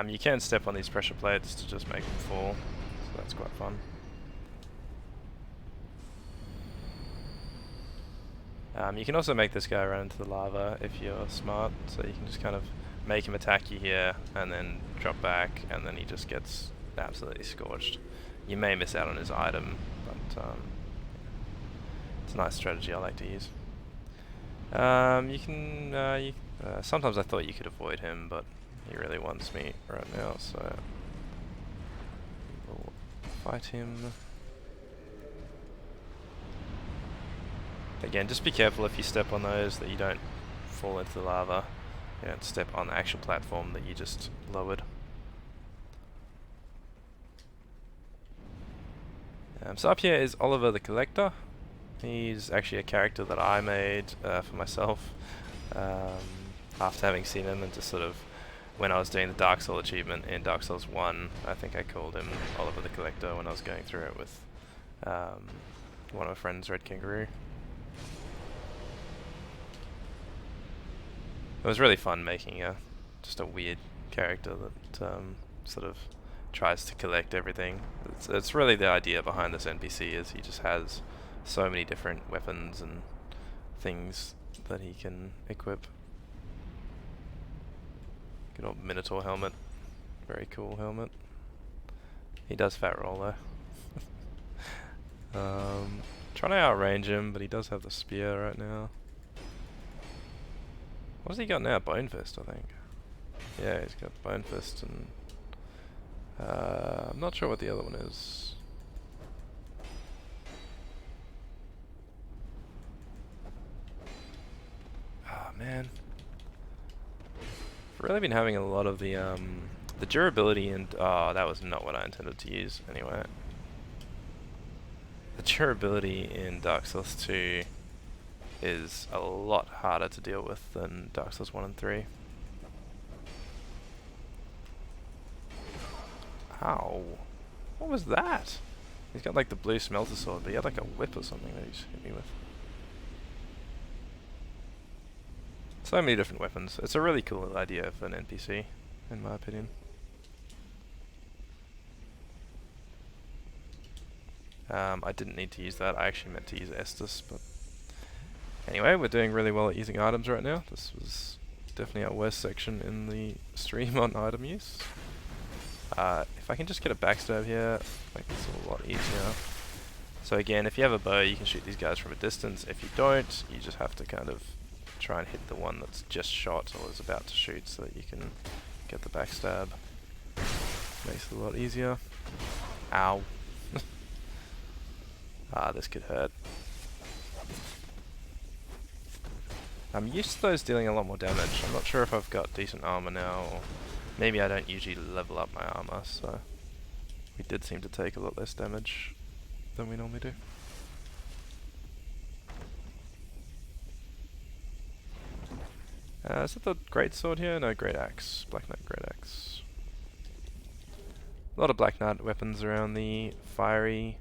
You can step on these pressure plates to just make them fall, so that's quite fun. You can also make this guy run into the lava if you're smart, so you can just kind of make him attack you here, and then drop back, and then he just gets absolutely scorched. You may miss out on his item, but it's a nice strategy I like to use. Sometimes I thought you could avoid him, but he really wants me right now, so we'll fight him. Again, just be careful if you step on those that you don't fall into the lava. You don't step on the actual platform that you just lowered. So up here is Oliver the Collector. He's actually a character that I made for myself after having seen him, and just sort of when I was doing the Dark Soul achievement in Dark Souls 1, I think I called him Oliver the Collector when I was going through it with one of my friends, Red Kangaroo. It was really fun making just a weird character that sort of tries to collect everything. It's really the idea behind this NPC, is he just has so many different weapons and things that he can equip. Good old Minotaur helmet. Very cool helmet. He does fat roll though. Trying to outrange him, but he does have the spear right now. What's he got now? Bone Fist, I think. Yeah, he's got Bone Fist, and I'm not sure what the other one is. Ah, man. I've really been having a lot of the durability, and that was not what I intended to use anyway. The durability in Dark Souls 2 is a lot harder to deal with than Dark Souls 1 and 3. Ow. What was that? He's got like the blue smelter sword, but he had like a whip or something that he just hit me with. So many different weapons. It's a really cool idea for an NPC, in my opinion. I didn't need to use that. I actually meant to use Estus, but anyway, we're doing really well at using items right now. This was definitely our worst section in the stream on item use. If I can just get a backstab here, make this a lot easier. So again, if you have a bow, you can shoot these guys from a distance. If you don't, you just have to kind of try and hit the one that's just shot or is about to shoot, so that you can get the backstab. Makes it a lot easier. Ow. This could hurt. I'm used to those dealing a lot more damage. I'm not sure if I've got decent armor now, or maybe I don't usually level up my armor, so we did seem to take a lot less damage than we normally do. Is that the Great Sword here? No, Great Axe. Black Knight Great Axe. A lot of Black Knight weapons around the fiery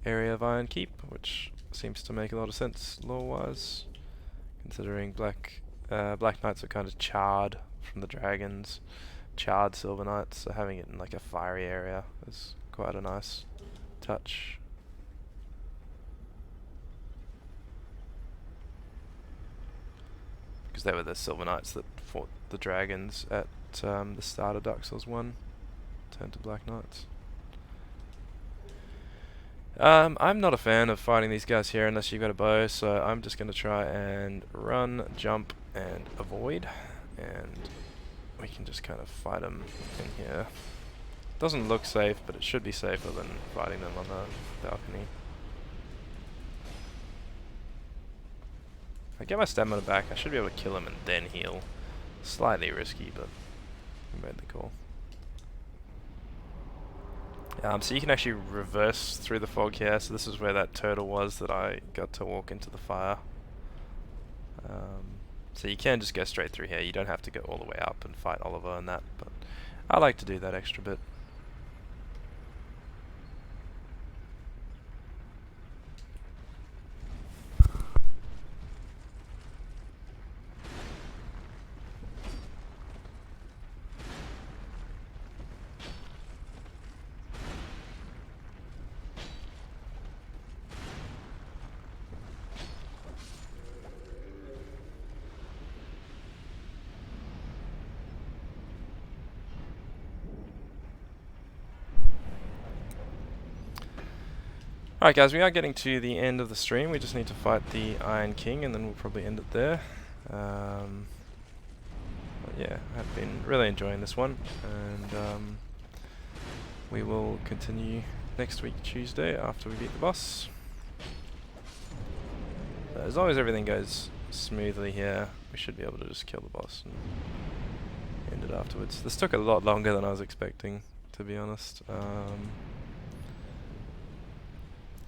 area of Iron Keep, which seems to make a lot of sense lore-wise, considering Black Knights are kind of charred from the dragons, charred Silver Knights, so having it in like a fiery area is quite a nice touch. Because they were the Silver Knights that fought the dragons at the start of Dark Souls 1, turned to Black Knights. I'm not a fan of fighting these guys here unless you've got a bow, so I'm just going to try and run, jump, and avoid, and we can just kind of fight them in here. Doesn't look safe, but it should be safer than fighting them on the balcony. If I get my stamina back, I should be able to kill him and then heal. Slightly risky, but we made the call. So you can actually reverse through the fog here, so this is where that turtle was that I got to walk into the fire. So you can just go straight through here, you don't have to go all the way up and fight Oliver and that, but I like to do that extra bit. Alright guys, we are getting to the end of the stream. We just need to fight the Iron King and then we'll probably end it there. But yeah, I've been really enjoying this one, and we will continue next week Tuesday after we beat the boss. As long as everything goes smoothly here, we should be able to just kill the boss and end it afterwards. This took a lot longer than I was expecting, to be honest.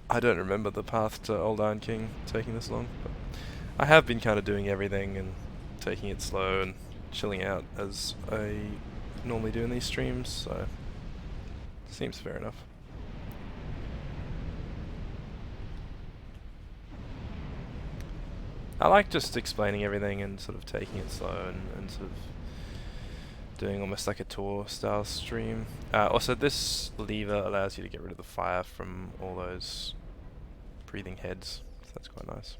I don't remember the path to Old Iron King taking this long, but I have been kind of doing everything and taking it slow and chilling out as I normally do in these streams, so seems fair enough. I like just explaining everything and sort of taking it slow and sort of doing almost like a tour style stream. Also, this lever allows you to get rid of the fire from all those breathing heads, so that's quite nice.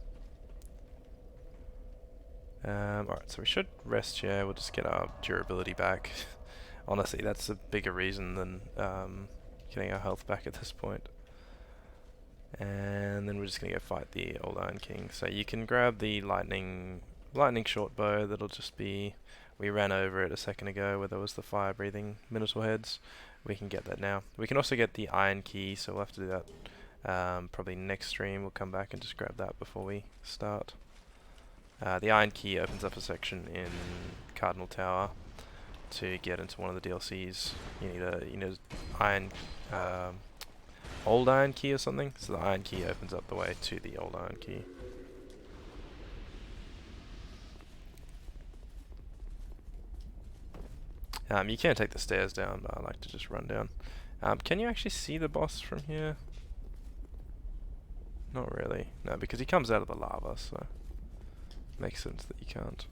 Alright, so we should rest here. We'll just get our durability back. Honestly, that's a bigger reason than getting our health back at this point. And then we're just gonna go fight the Old Iron King. So you can grab the lightning short bow. That'll just be, we ran over it a second ago where there was the fire breathing Minotaur heads. We can get that now. We can also get the iron key, so we'll have to do that probably next stream. We'll come back and just grab that before we start. The iron key opens up a section in Cardinal Tower. To get into one of the DLCs, you need a iron old iron key or something. So the iron key opens up the way to the old iron key. You can take the stairs down, but I like to just run down. Can you actually see the boss from here? Not really. No, because he comes out of the lava, so makes sense that you can't.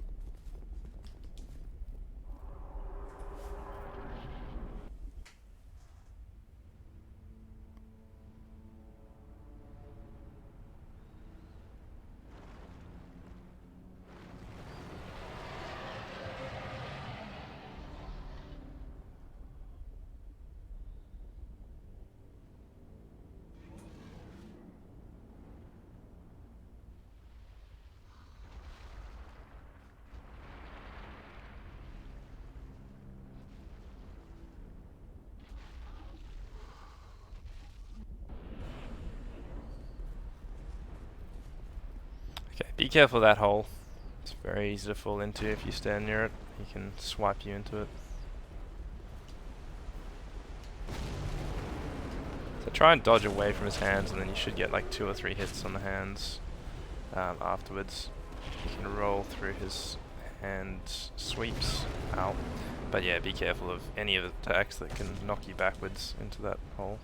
Okay, be careful of that hole. It's very easy to fall into if you stand near it. He can swipe you into it. So try and dodge away from his hands, and then you should get like 2 or 3 hits on the hands afterwards. You can roll through his hand sweeps. Ow. But yeah, be careful of any of the attacks that can knock you backwards into that hole.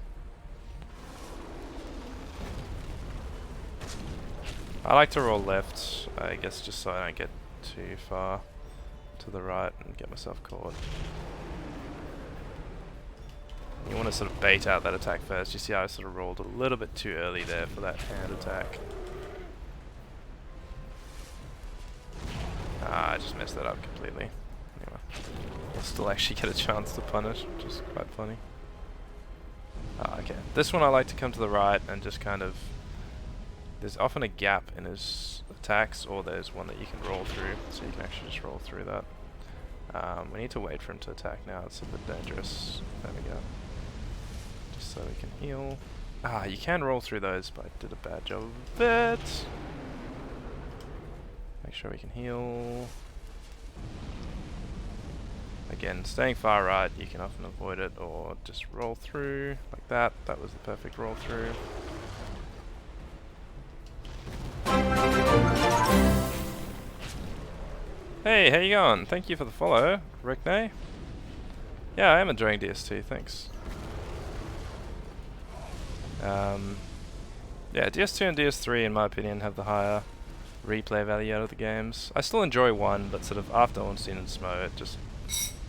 I like to roll left, I guess, just so I don't get too far to the right and get myself caught. You want to sort of bait out that attack first. You see how I sort of rolled a little bit too early there for that hand attack. I just messed that up completely. Anyway, you'll still actually get a chance to punish, which is quite funny. Okay, this one I like to come to the right and just kind of... There's often a gap in his attacks, or there's one that you can roll through, so you can actually just roll through that. We need to wait for him to attack now, it's a bit dangerous. There we go. Just so we can heal. You can roll through those, but I did a bad job of it. Make sure we can heal. Again, staying far right, you can often avoid it, or just roll through, like that. That was the perfect roll through. Hey, how you going? Thank you for the follow, Rickney. Yeah, I am enjoying DS2, thanks. Yeah, DS2 and DS3, in my opinion, have the higher replay value out of the games. I still enjoy 1, but sort of after Ornstein and Smo, it just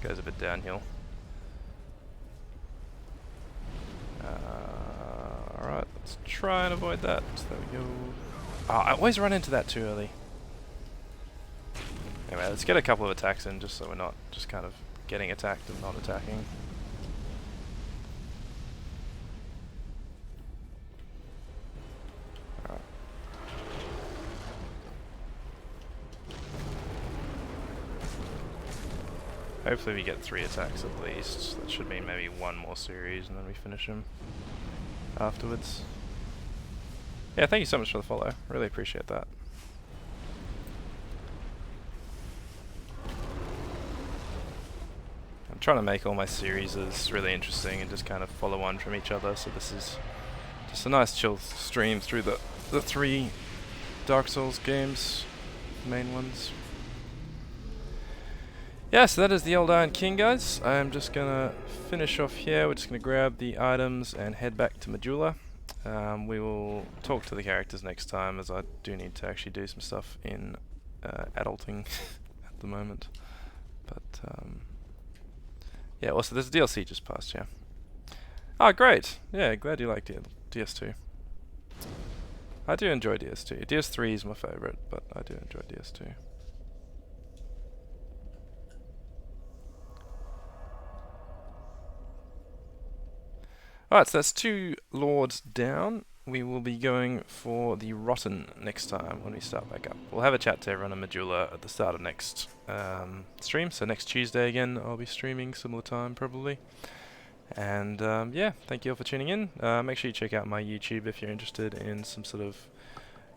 goes a bit downhill. Alright, let's try and avoid that. There we go. I always run into that too early. Anyway, let's get a couple of attacks in just so we're not just kind of getting attacked and not attacking. hopefully we get 3 attacks at least. That should mean maybe 1 more series and then we finish him afterwards. Yeah, thank you so much for the follow. Really appreciate that. I'm trying to make all my series as really interesting and just kind of follow on from each other, so this is just a nice chill stream through the 3 Dark Souls games, main ones. Yeah, so that is the Old Iron King, guys. I'm just gonna finish off here. We're just gonna grab the items and head back to Majula. We will talk to the characters next time, as I do need to actually do some stuff in adulting at the moment. But yeah, also there's a DLC just passed, yeah. Oh, great! Yeah, glad you like DS2. I do enjoy DS2. DS3 is my favourite, but I do enjoy DS2. Alright, so that's 2 lords down. We will be going for the Rotten next time when we start back up. We'll have a chat to everyone in Majula at the start of next stream. So next Tuesday again, I'll be streaming similar time probably. And yeah, thank you all for tuning in. Make sure you check out my YouTube if you're interested in some sort of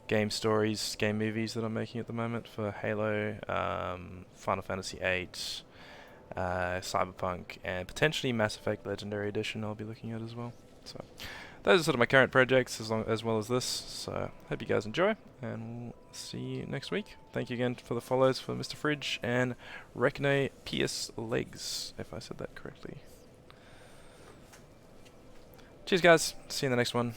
game stories, game movies that I'm making at the moment for Halo, Final Fantasy VIII, Cyberpunk, and potentially Mass Effect Legendary Edition I'll be looking at as well. So those are sort of my current projects as well as this. So hope you guys enjoy, and we'll see you next week. Thank you again for the follows for Mr. Fridge and Rekne Pierce Legs, if I said that correctly. Cheers guys, see you in the next one.